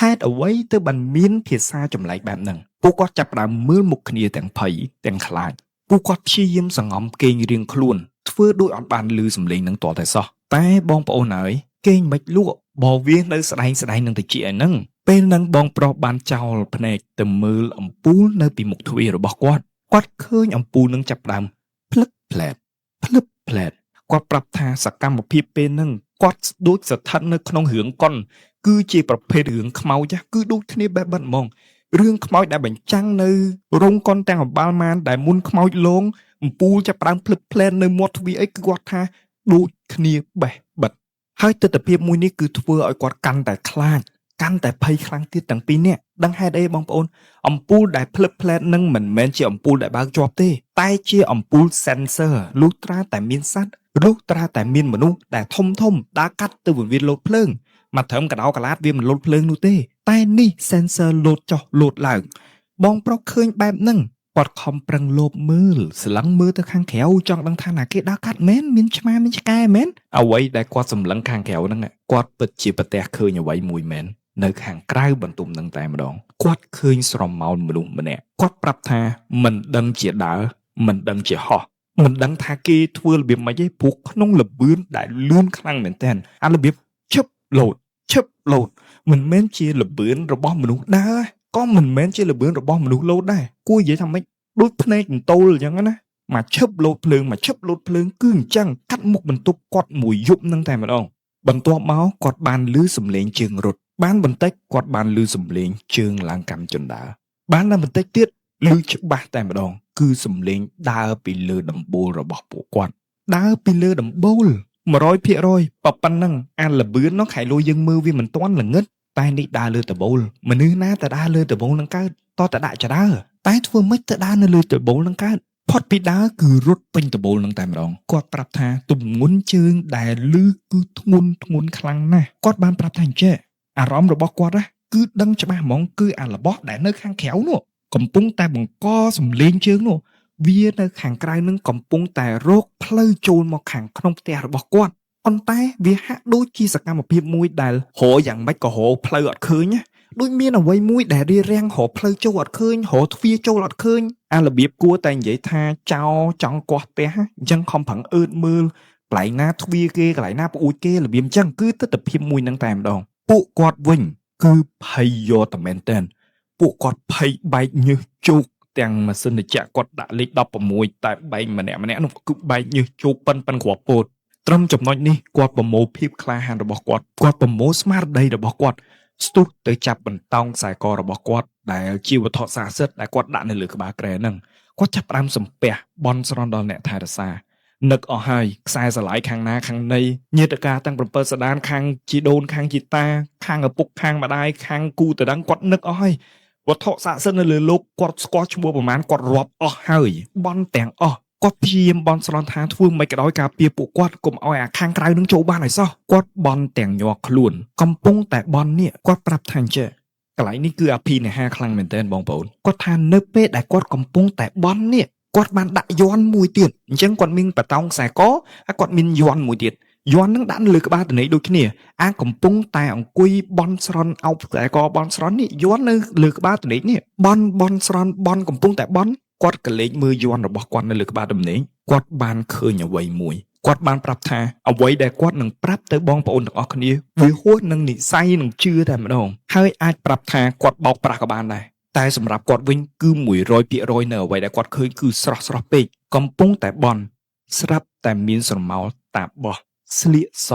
Speaker 1: ហេតុអ្វីទើបបានមានភាសាចម្លែកបែបហ្នឹងពួកគាត់ចាប់ផ្ដើមមើលមុខគ្នាទាំងភ័យទាំងខ្លាចពួកគាត់ព្យាយាមសង្ងំគេងរៀងខ្លួនធ្វើដូចអត់បានឮសំឡេងនឹងតតែសោះតែបងប្អូនហើយគេងមិនលក់បើវានៅស្ដែងនឹងតិចឯហ្នឹងពេលហ្នឹងបងប្រុសបានចោលភ្នែកទៅមើលអំពូលនៅពីមុខទ្វាររបស់គាត់ឃើញអំពូលនឹងចាប់ផ្ដើមភ្លឹកផ្លែតគាត់ប្រាប់ថាសកម្មភាពពេលហ្នឹងគាត់ដូចស្ថិតនៅក្នុងរឿងកុនគឺជាប្រភេទរឿងខ្មោចគឺដូចគ្នាបែបបិទហ្មងរឿងខ្មោចដែលបញ្ចាំងនៅរោងកុនទាំងអបាលម៉ានដែលមុនខ្មោចលងអំពូលចាប់ផ្ដើមភ្លឹកផ្លែតនៅមាត់ទ្វារអីគឺគាត់ថាដូចគ្នាបេះបិទហើយទស្សនវិជ្ជាមួយនេះគឺធ្វើឲ្យគាត់កាន់តែខ្លាចកាន់តែភ័យខ្លាំងទៀតទាំងពីរនាក់ដឹងហេតុអីបងប្អូនអំពូលដែលភ្លឹកផ្លែតនឹងមិនមែនជាអំពូលដែលបើកជាប់ទេតែជាអំពូល sensor លុះត្រាតែមានសត្វលុះត្រាតែមានមនុស្សដែលធំដើរកាត់ទៅវិវាលោតភ្លើងមកត្រឹមកដោកឡាតវាមិនលោតភ្លើងនោះទេតែនេះ sensor លោតចុះលោតឡើងបងប្រុសឃើញបែបហ្នឹងគាត់ខំប្រឹងលោបមើលស្លឹងមើលទៅខាងក្រៅចង់ដឹងថាណាគេដើរកាត់មែនមានឆ្មាមានឆ្កែមែនអ្វីដែលគាត់សម្លឹងខាងក្រៅហ្នឹងគាត់ពិតជាប្រទះឃើញអ្វីមួយមែននៅខាងក្រៅបន្ទប់នឹងតែម្ដងគាត់ឃើញស្រមោលមនុស្សម្នាក់គាត់ប្រាប់ថាមិនដឹងជាដើរមិនដឹងជាហោះមិនដឹងថាគេធ្វើរបៀបម៉េចទេព្រោះក្នុងលបឿនដែលលឿនខ្លាំងមែនទែនអារបៀបឈឹបលោតមិនមែនជាលបឿនរបស់មនុស្សដើរក៏មិនមែនជាលបឿនរបស់មនុស្សលោតដែរគួរនិយាយថាម៉េចដូចភ្នែកបន្ទោលអញ្ចឹងណាមកឈឹបលោតភ្លើងគឺអញ្ចឹងកាត់មុខបន្ទប់គាត់មួយយប់នឹងតែម្ដងបន្ទាប់មកគាត់បានឮសំឡេងជើងរត់បានបន្តិចគាត់បានឮសំឡេងជើងឡើងកាន់ជណ្ដើរបានតែបន្តិចទៀតឮច្បាស់តែម្ដងគឺសំឡេងដើរពីលើដំបូលរបស់ពួកគាត់ដើរពីលើដំបូល 100% ប៉ុណ្ណឹងអាលបឿននោះខែលុយយើងមើលវាមិនទាន់ល្ងឹតតែនេះដើរលើដំបូលមនុស្សណាទៅដើរលើដំបូលនឹងកើតតតែដាក់ចដើតែធ្វើម៉េចទៅដើរនៅលើដំបូលនឹងកើតផុតពីដើរគឺរត់ពេញដំបូលនឹងតែម្ដងគាត់ប្រាប់ថាទម្ងន់ជើងដែលឮគឺធ្ងន់ខ្លាំងណាស់គាត់បានប្រាប់ថាអញ្ចេះអារម្មណ៍របស់គាត់គឺដឹងច្បាស់ហ្មងគឺអារបស់ដែលនៅខាងក្រៅនោះកំពុងតែបង្កសំឡេងជើងនោះវានៅខាងក្រៅនឹងកំពុងតែរកផ្លូវចូលមកខាងក្នុងផ្ទះរបស់គាត់ប៉ុន្តែវាហាក់ដូចជាសកម្មភាពមួយដែលរកយ៉ាងម៉េចក៏រកផ្លូវអត់ឃើញណាដូចមានអ្វីមួយដែលរារាំងរកផ្លូវចូលអត់ឃើញរកទ្វារចូលអត់ឃើញអារបៀបគួរតែនិយាយថាចោចង់កោះផ្ទះអញ្ចឹងខំប្រឹងអឺតមើលកន្លែងណាទ្វារគេកន្លែងណាប្អួយគេរបៀបអញ្ចឹងគឺទស្សនវិជ្ជាមួយនឹងតែម្ដងពួកគាត់វិញគឺភ័យយកតែមែនតើពួកគាត់ភ័យបែកញើសជោកទាំងម៉ាស៊ីនចាក់គាត់ដាក់លេខ16តែបែកម្នាក់នោះគឺបែកញើសជោកប៉ិនគ្រាប់ពោតត្រឹមចំណុចនេះគាត់ប្រមូលភាពក្លាហានរបស់គាត់ប្រមូលស្មារតីរបស់គាត់ស្ទុះទៅចាប់បន្តោងខ្សែករបស់គាត់ដែលជាវត្ថុស័ក្តិសិទ្ធិដែលគាត់ដាក់នៅលើក្បាលក្រែហ្នឹងគាត់ចាប់ផ្ដើមសំពះបន់ស្រន់ដល់អ្នកថែរក្សានឹកអស់ហើយខ្សែស្រឡាយខាងណាខាងណីញាតិការទាំង7សដានខាងជីដូនខាងជីតាខាងឪពុកខាងម្ដាយខាងគូតដឹងគាត់នឹកអស់ហើយវត្ថុស័ក្តិសិទ្ធិនៅលើលោកគាត់ស្គាល់ឈ្មោះប្រមាណគាត់រាប់អស់ហើយបន់ទាំងអស់គាត់ព្យាយាមបន់ស្រន់ថាធ្វើមិនក៏ដោយការពារពួកគាត់កុំឲ្យអាខាងក្រៅនឹងចូលបានឲ្យសោះគាត់បន់ទាំងញ័រខ្លួនកំពុងតែបន់នេះគាត់ប្រាប់ថាអញ្ចឹងកន្លែងនេះគឺអភិនិហាខ្លាំងមែនទែនបងប្អូនគាត់ថានៅពេលដែលគាត់កំពុងតែបន់នេះគាត់បានដាក់យ័ន្តមួយទៀតអញ្ចឹងគាត់មានបតោងខ្សែកហើយគាត់មានយ័ន្តមួយទៀតយ័ន្តនឹងដាក់នៅលើក្បាលតនីដូចគ្នាអាកំពុងតែអង្គុយបន់ស្រន់អោបខ្សែកបន់ស្រន់នេះយ័ន្តនៅលើក្បាលតនីនេះបន់ស្រន់បន់កំពុងតែបន់គាត់ក៏លេចមើលយ័ន្តរបស់គាត់នៅលើក្បាលដំណេកគាត់បានឃើញអ្វីមួយ គាត់បានប្រាប់ថាអ្វីដែលគាត់នឹងប្រាប់ទៅបងប្អូនទាំងអស់គ្នាវាហួសនឹងនិស័យនឹងជឿតែម្ដងហើយអាចប្រាប់ថាគាត់បោកប្រាស់ក៏បានដែរតែសម្រាប់គាត់វិញគឺ100%នៅអ្វីដែលគាត់ឃើញគឺស្រស់ៗពេកកំពុងតែបន់ស្រាប់តែមានស្រមោលតាបោះស្លៀកស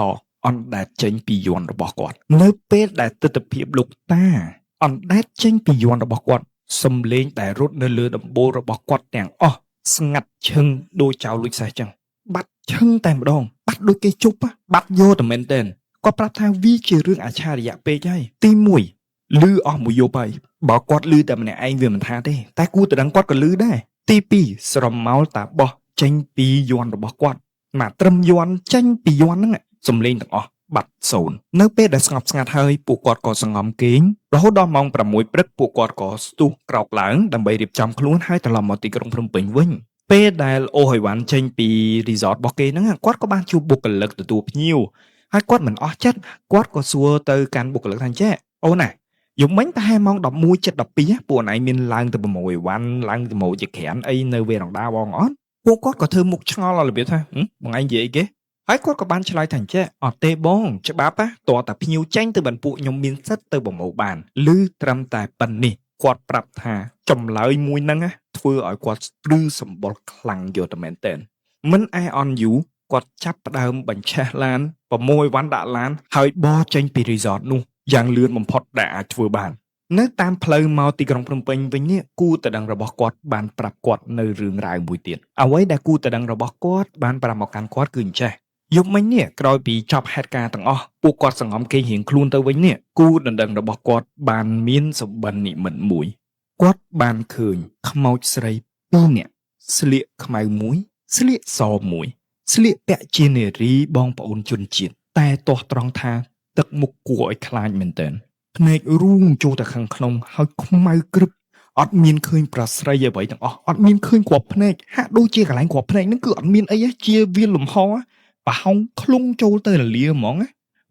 Speaker 1: អណ្ដែតចេញពីយ័ន្តរបស់គាត់នៅពេលដែលទិដ្ឋភាពលោកតាអណ្ដែតចេញពីយ័ន្តរបស់គាត់សំលេងដែលរត់នៅលើដំបូលរបស់គាត់ទាំងអស់ស្ងាត់ឈឹងដូចចៅលួចសេះចឹងបាត់ឈឹងតែម្ដងបាត់ដូចគេជប់បាត់យកតែមែនទែនគាត់ប្រាប់ថាវាជារឿងអច្ឆរិយៈពេកហើយទី1លឺអស់មួយយប់ហើយបើគាត់លឺតែម្នាក់ឯងវាមិនថាទេតែគូតដឹងគាត់ក៏លឺដែរទី2ស្រមោលតាបោះចេញពីយ័ន្តរបស់គាត់មកត្រឹមយ័ន្តចេញពីយ័ន្តហ្នឹងសំលេងទាំងអស់បាត់សូន្យនៅពេលដែលស្ងប់ស្ងាត់ហើយពួកគាត់ក៏សង្ងំគេងរហូតដល់ម៉ោង6ព្រឹកពួកគាត់ក៏ស្ទុះក្រោកឡើងដើម្បីរៀបចំខ្លួនហើយត្រឡប់មកទីក្រុងភ្នំពេញវិញពេលដែលអូហៃវ៉ាន់ចេញពីរីសតរបស់គេហ្នឹងគាត់ក៏បានជួបបុគ្គលិកទទួលភ្ញៀវហើយគាត់មិនអស់ចិត្តគាត់ក៏សួរទៅកាន់បុគ្គលិកថាចេះអូនណាយប់មិញប្រហែលម៉ោង11:12ពួកឯងមានឡើងទៅប្រមូលអីវ៉ាន់ឡើងទៅមកជាក្រានអីនៅវេរ៉ង់ដាបងអត់ពួកគាត់ក៏ធ្វើមុខឆ្ងល់របៀបថាបងឯងនិយាយអីគេហើយគាត់ក៏បានឆ្លើយថាចេះអត់ទេបងច្បាប់តើតាភ្ញៀវចេញទៅបានពួកខ្ញុំមានសិទ្ធទៅប្រមូលបានឬត្រឹមតែប៉ុណ្នេះគាត់ប្រាប់ថាចម្លើយមួយហ្នឹងធ្វើឲ្យគាត់ស្ព្រឺសម្បុរខ្លាំងយកតែមែនតើមិនឯអន់យូរគាត់ចាប់ផ្ដើមបញ្ឆេះឡានប្រមូលអីវ៉ាន់ដាក់ឡានហើយបរចេញពីរីសតនោះយ៉ាងលឿនបំផុតដែលអាចធ្វើបាននៅតាមផ្លូវមកទីក្រុងភ្នំពេញវិញនេះគូតដឹងរបស់គាត់បានប្រាប់គាត់នៅរឿងរ៉ាវមួយទៀតអ្វីដែលគូតដឹងរបស់គាត់បានប្រាប់មកកាន់គាត់គឺអញ្ចេះយប់មិញនេះក្រោយពីចប់ហេតុការណ៍ទាំងអស់ពួកគាត់សង្ងំគេងរៀងខ្លួនទៅវិញនេះគូដណ្ដឹងរបស់គាត់បានមានសម្បិននិមិត្តមួយគាត់បានឃើញខ្មោចស្រី2នាក់ស្លៀកខ្មៅមួយស្លៀកសមួយស្លៀកពាក់ជានារីបងប្អូនជនជាតិតែទាស់ត្រង់ថាទឹកមុខគួរឲ្យខ្លាចមែនទែនភ្នែករូងចូលទៅខាងក្នុងហើយខ្មៅក្រឹបអត់មានឃើញប្រស្រីអ្វីទាំងអស់អត់មានឃើញគ្រាប់ភ្នែកហាក់ដូចជាកន្លែងគ្រាប់ភ្នែកហ្នឹងគឺអត់មានអីជាវាលំហប្រហោងខ្លុងចូលទៅរលាហ្មង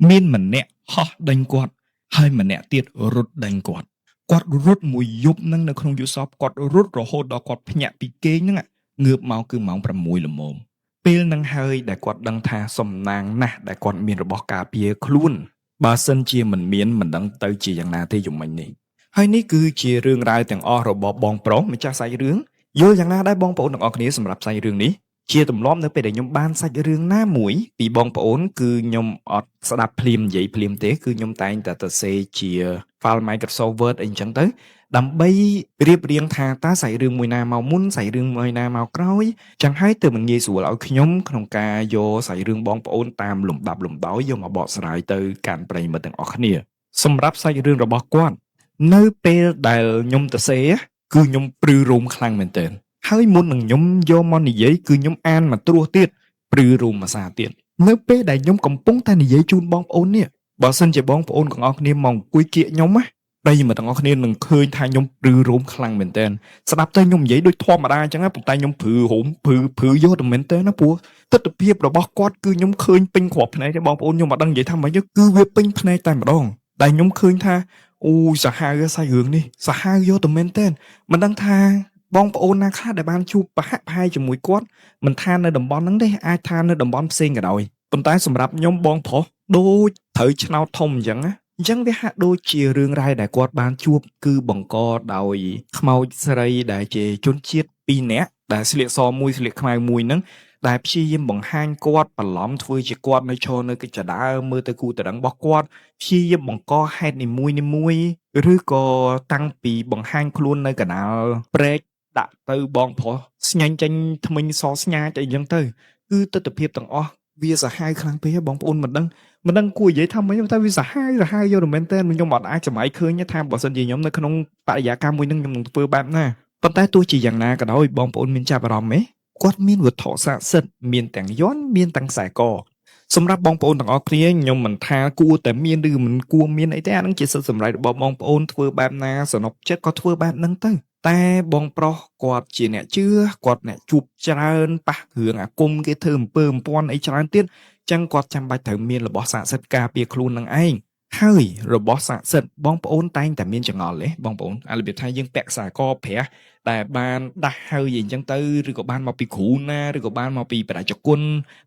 Speaker 1: មានម្នាក់ហោះដេញគាត់ហើយម្នាក់ទៀតរត់ដេញគាត់រត់មួយយប់ហ្នឹងនៅក្នុងយសពគាត់រត់រហូតដល់គាត់ភ្ញាក់ពីគេងហ្នឹងងើបមកគឺម៉ោង6ល្មមពេលហ្នឹងហើយដែលគាត់ដឹងថាសំណាងណាស់ដែលគាត់មានរបស់ការពារខ្លួនបើសិនជាមិនមានមិនដឹងទៅជាយ៉ាងណាទេយំមិញនេះហើយនេះគឺជារឿងរ៉ាវទាំងអស់របស់បងប្រុសម្ចាស់សាច់រឿងយល់យ៉ាងណាដែរបងប្អូនទាំងអស់គ្នាសម្រាប់សាច់រឿងនេះជាទម្លាប់នៅពេលដែលខ្ញុំបានសាច់រឿងណាមួយពីបងប្អូនគឺខ្ញុំអត់ស្ដាប់ភ្លាមនិយាយភ្លាមទេគឺខ្ញុំតែងតែទៅសេជា file Microsoft Word អីចឹងទៅដើម្បីរៀបរៀងថាតើសាច់រឿងមួយណាមកមុនសាច់រឿងមួយណាមកក្រោយចឹងហើយទើបមិនងាយស្រួលឲ្យខ្ញុំក្នុងការយកសាច់រឿងបងប្អូនតាមលំដាប់លំដោយយកមកបកស្រាយទៅកាន់ប្រិយមិត្តទាំងអស់គ្នាសម្រាប់សាច់រឿងរបស់គាត់នៅពេលដែលខ្ញុំទៅសេគឺខ្ញុំព្រឺរោមខ្លាំងមែនទែនហើយមុននឹងខ្ញុំយកមកនិយាយគឺខ្ញុំអានមកត្រួសទៀតព្រឺរោមភាសាទៀតនៅពេលដែលខ្ញុំកំពុងតែនិយាយជូនបងប្អូននេះបើសិនជាបងប្អូនទាំងអស់គ្នាមកអង្គុយគៀកខ្ញុំណាប្រិយមិត្តទាំងអស់គ្នានឹងឃើញថាខ្ញុំព្រឺរោមខ្លាំងមែនទែនស្ដាប់ទៅខ្ញុំនិយាយដូចធម្មតាអញ្ចឹងប៉ុន្តែខ្ញុំព្រឺរោមព្រឺយកតែមែនទែនណាព្រោះទស្សនវិជ្ជារបស់គាត់គឺខ្ញុំឃើញពេញគ្រាប់ភ្នែកទេបងប្អូនខ្ញុំមិនដឹងនិយាយថាម៉េចគឺវាពេញភ្នែកតែម្ដងតែខ្ញុំឃើញថាអូសាហាវសាច់រឿងនេះសាហាវយកតែមែនទែនមិនដឹងថាបងប្អូនណាខ្លះដែលបានជួបប្រហាក់ប្រហែលជាមួយគាត់មិនថានៅតំបន់ហ្នឹងទេអាចថានៅតំបន់ផ្សេងក៏ដោយប៉ុន្តែសម្រាប់ខ្ញុំបងប្រុសដូចត្រូវឆ្នោតធំអញ្ចឹងវាហាក់ដូចជារឿងរ៉ាវដែលគាត់បានជួបគឺបង្កដោយខ្មោចស្រីដែលជាជនជាតិ2នាក់ដែលស្លៀកសមួយស្លៀកខ្មៅមួយហ្នឹងដែលព្យាយាមបង្ហាញគាត់បន្លំធ្វើជាគាត់នៅឈរនៅកិច្ចដើរមើលទៅគូតរឹងរបស់គាត់ព្យាយាមបង្កហេតុនីមួយឬក៏តាំងពីបង្ហាញខ្លួននៅកណ្ដាលព្រែកដាក់ទៅបងប្រុសស្ញាញ់ចេញថ្មិញសស្ញាចអីចឹងទៅគឺទស្សនវិជ្ជាទាំងអស់វាសាហាវខ្លាំងពេកបងប្អូនមិនដឹងគួរនិយាយថាម៉េចតែវាសាហាវយកទៅមែនតើខ្ញុំអត់អាចសម័យឃើញថាបើសិនជាខ្ញុំនៅក្នុងបរិយាកាសមួយនឹងខ្ញុំនឹងធ្វើបែបណាប៉ុន្តែទោះជាយ៉ាងណាក៏ដោយបងប្អូនមានចាប់អារម្មណ៍ទេគាត់មានវត្ថុស័ក្តិសិទ្ធិមានទាំងយន្តមានទាំងខ្សែកសម្រាប់បងប្អូនទាំងអស់គ្នាខ្ញុំមិនថាគួរតែមានឬមិនគួរមានអីទេអានឹងជាសិទ្ធិសម្រេចរបស់បងប្អូនធ្វើបែបណាសនុកចិត្តក៏ធ្វើបែបហ្នឹងទៅតែបងប្រុសគាត់ជាអ្នកជឿគាត់អ្នកជួបច្រើនប៉ះគ្រឿងអាគមគេធ្វើអំពើអំពាន់អីច្រើនទៀតចឹងគាត់ចាំបាច់ត្រូវមានរបស់ស័ក្តិសិទ្ធិការពារខ្លួននឹងឯង ហើយរបស់ស័ក្តិសិទ្ធិបងប្អូនតែងតែមានចង្អុលទេបងប្អូនអារបៀបថាយើងពាក់ខ្សែកព្រះដែលបានដាស់ហើយអញ្ចឹងទៅឬក៏បានមកពីគ្រូណាឬក៏បានមកពីបរាជគុណ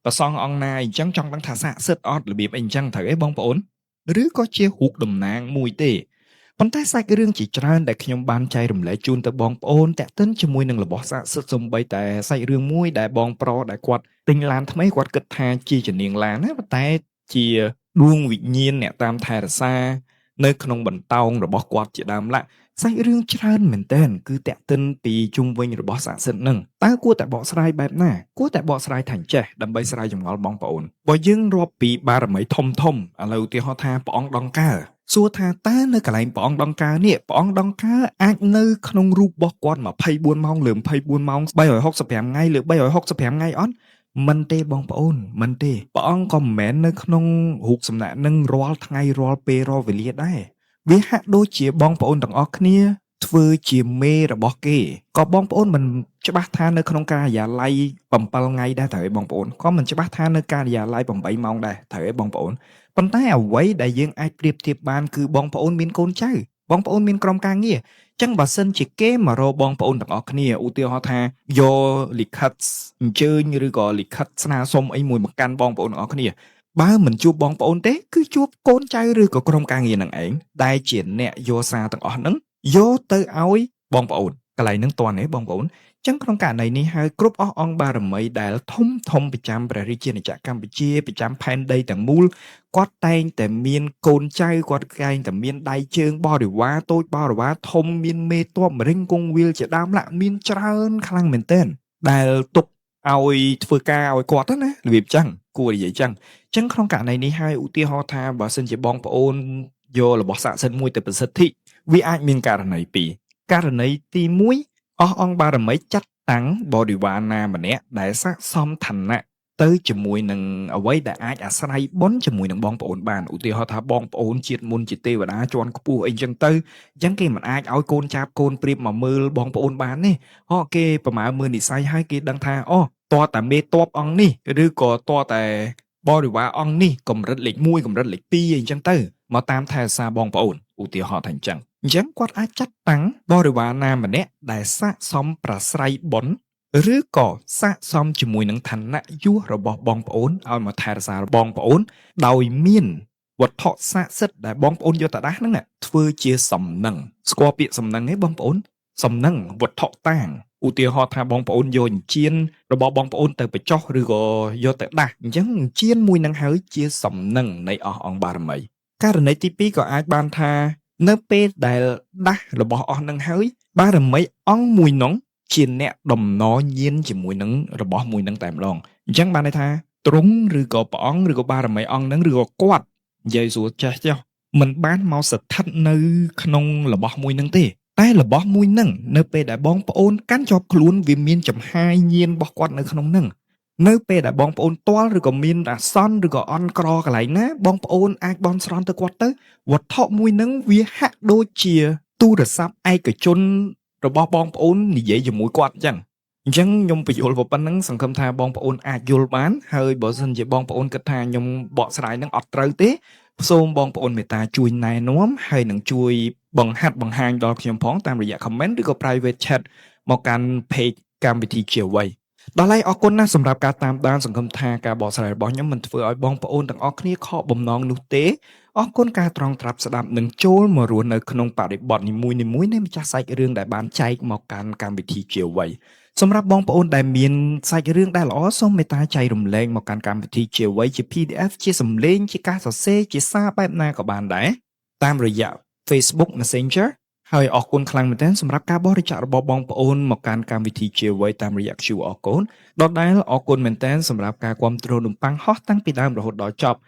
Speaker 1: ប្រសងអង្គណាអញ្ចឹងចង់ដឹងថាស័ក្តិសិទ្ធិអត់របៀបអីអញ្ចឹងត្រូវទេបងប្អូនឬក៏ជារូបតំណាងមួយទេប៉ុន្តែសាច់រឿងជាច្រើនដែលខ្ញុំបានចែករំលែកជូនទៅបងប្អូនតាក់ទិនជាមួយនឹងរបស់ស័ក្តិសិទ្ធិសំបីតែសាច់រឿងមួយដែលបងប្រុសដែលគាត់ទិញឡានថ្មីគាត់គិតថាជាជំនាញឡានណាប៉ុន្តែជាដួងវិញ្ញាណអ្នកតាមថែរក្សានៅក្នុងបន្តោងរបស់គាត់ជាដើមឡាសាច់រឿងច្រើនមែនទែនគឺតាក់ទិនពីជុំវិញរបស់ស័ក្តិសិទ្ធិនឹងតើគួរតែបកស្រាយបែបណាគួរតែបកស្រាយថាចេះដើម្បីស្រាយចម្ងល់បងប្អូនបើយើងរាប់ពីបារមីធំឥឡូវឧទាហរណ៍ថាព្រះអង្គដង្កើសួរថាតើនៅកន្លែងព្រះអង្គដង្កើនេះព្រះអង្គដង្កើអាចនៅក្នុងរូបរបស់គាត់24ម៉ោងលើ24ម៉ោង365ថ្ងៃលើ365ថ្ងៃអត់មិនទេបងប្អូនមិនទេព្រះអង្គក៏មិនមែននៅក្នុងរូបសំណាកនឹងរាល់ថ្ងៃរាល់ពេលរាល់វេលាដែរវាហាក់ដូចជាបងប្អូនទាំងអស់គ្នាធ្វើជាមេរបស់គេក៏បងប្អូនមិនច្បាស់ថានៅក្នុងការិយាល័យ7ថ្ងៃដែរត្រូវទេបងប្អូនក៏មិនច្បាស់ថានៅការិយាល័យ8ម៉ោងដែរត្រូវទេបងប្អូនប៉ុន្តែអ្វីដែលយើងអាចប្រៀបធៀបបានគឺបងប្អូនមានកូនចៅបងប្អូនមានក្រុមការងារចឹងបើសិនជាគេមករកបងប្អូនទាំងអស់គ្នាឧទាហរណ៍ថាយកលិខិតអញ្ជើញឬក៏លិខិតស្នើសុំអីមួយមកកាន់បងប្អូនទាំងអស់គ្នាបើមិនជួបបងប្អូនទេគឺជួបកូនចៅឬក៏ក្រុមការងារនឹងឯងដែលជាអ្នកយកសារទាំងអស់ហ្នឹងយកទៅឲ្យបងប្អូនកន្លែងហ្នឹងតើបងប្អូនចឹងក្នុងករណីនេះហើយគ្រប់អស់អង្គបារមីដែលធំប្រចាំព្រះរាជាណាចក្រកម្ពុជាប្រចាំផែនដីទាំងមូលគាត់តែងតែមានកូនចៅគាត់តែងតែមានដៃជើងបរិវារតូចបរិវារធំមានមេតបរិញគង់វាលជាដើមឡាក់មានច្រើនខ្លាំងមែនទែនដែលទុកឲ្យធ្វើការឲ្យគាត់ណារបៀបចឹងគួរនិយាយចឹងក្នុងករណីនេះហើយឧទាហរណ៍ថាបើសិនជាបងប្អូនយករបស់ស័ក្តិសិទ្ធិមួយទៅប្រសិទ្ធិវាអាចមានករណីពីរករណីទី1អស់អង្គបារមីចាត់តាំងបរិវារណាម្នាក់ដែលស័ក្តិសមឋានៈទៅជាមួយនឹងអ្វីដែលអាចអាស្រ័យបុណ្យជាមួយនឹងបងប្អូនបានឧទាហរណ៍ថាបងប្អូនជាតិមុនជាទេវតាជាន់ខ្ពស់អីចឹងទៅអញ្ចឹងគេមិនអាចឲ្យកូនចាប់កូនព្រៀបមកមើលបងប្អូនបានទេគេប្រមាណមើលនិស័យហើយគេដឹងថាតើតែមេតបអង្គនេះឬក៏តើតែបរិវារអង្គនេះកម្រិតលេខ1កម្រិតលេខ2អីចឹងទៅមកតាមថែរក្សាបងប្អូនឧទាហរណ៍ថាអញ្ចឹងគាត់អាចចាត់តាំងបរិវារណាម្នាក់ដែលស័ក្តិសមប្រស្រ័យបុណ្យឬក៏ស័ក្តិសមជាមួយនឹងឋានៈយសរបស់បងប្អូនឲ្យមកថែរក្សាបងប្អូនដោយមានវត្ថុស័ក្តិសិទ្ធិដែលបងប្អូនយកទៅដាស់ហ្នឹងធ្វើជាសំណឹងស្គាល់ពាក្យសំណឹងទេបងប្អូនសំណឹងវត្ថុតាងឧទាហរណ៍ថាបងប្អូនយកអញ្ជៀនរបស់បងប្អូនទៅបញ្ចុះឬក៏យកទៅដាស់អញ្ចឹងអញ្ជៀនមួយនឹងហើយជាសំណឹងនៃអស់អង្គបារមីករណីទី2ក៏អាចបានថានៅពេលដែលដាស់របស់អស់នឹងហើយបារមីអង្គមួយនោះជាអ្នកដំណញៀនជាមួយនឹងរបស់មួយនឹងតែម្ដងអញ្ចឹងបានន័យថាទ្រង់ឬក៏ព្រះអង្គឬក៏បារមីអង្គនឹងឬក៏គាត់និយាយស្រួលចេះចុះមិនបានមកស្ថិតនៅក្នុងរបស់មួយនឹងទេតែរបស់មួយនឹងនៅពេលដែលបងប្អូនកាន់ជាប់ខ្លួនវាមានចំហាយញៀនរបស់គាត់នៅក្នុងនឹងនៅពេលដែលបងប្អូនទាល់ឬក៏មានអាសន្នឬក៏អន់ក្រកន្លែងណាបងប្អូនអាចបន់ស្រន់ទៅគាត់ទៅវត្ថុមួយនឹងវាហាក់ដូចជាទូរស័ព្ទឯកជនរបស់បងប្អូននិយាយជាមួយគាត់អញ្ចឹងខ្ញុំបញ្យល់ប៉ុណ្ណឹងសង្ឃឹមថាបងប្អូនអាចយល់បានហើយបើសិនជាបងប្អូនគិតថាខ្ញុំបកស្រាយនឹងអត់ត្រូវទេសូមបងប្អូនមេត្តាជួយណែនាំហើយនឹងជួយបង្ហាត់បង្ហាញដល់ខ្ញុំផងតាមរយៈ comment ឬក៏ private chat មកកាន់ page កម្មវិធីជាអ្វីដល់ហើយអរគុណណាស់សម្រាប់ការតាមដានសង្ឃឹមថាការបកស្រាយរបស់ខ្ញុំមិនធ្វើឲ្យបងប្អូនទាំងអស់គ្នាខកបំណងនោះទេអរគុណការត្រង់ត្រាប់ស្ដាប់និងចូលមករស់នៅក្នុងបរិបទនីមួយៗនៃម្ចាស់សាច់រឿងដែលបានចែកមកកាន់កម្មវិធីជាអ្វីសម្រាប់បងប្អូនដែលមានសាច់រឿងដែលល្អសូមមេត្តាចែករំលែកមកកាន់កម្មវិធីជាអ្វីជា PDF ជាសំឡេងជាការសរសេរជាសារបែបណាក៏បានដែរតាមរយៈ Facebook Messenger ហើយអរគុណខ្លាំងមែនទែនសម្រាប់ការបរិច្ចាគរបស់បងប្អូនមកកាន់កម្មវិធីជាអ្វីតាមរយៈ QR Code ដដែលអរគុណមែនទែនសម្រាប់ការគាំទ្រនំប៉័ងហោះតាំងពីដើមរហូតដល់ចប់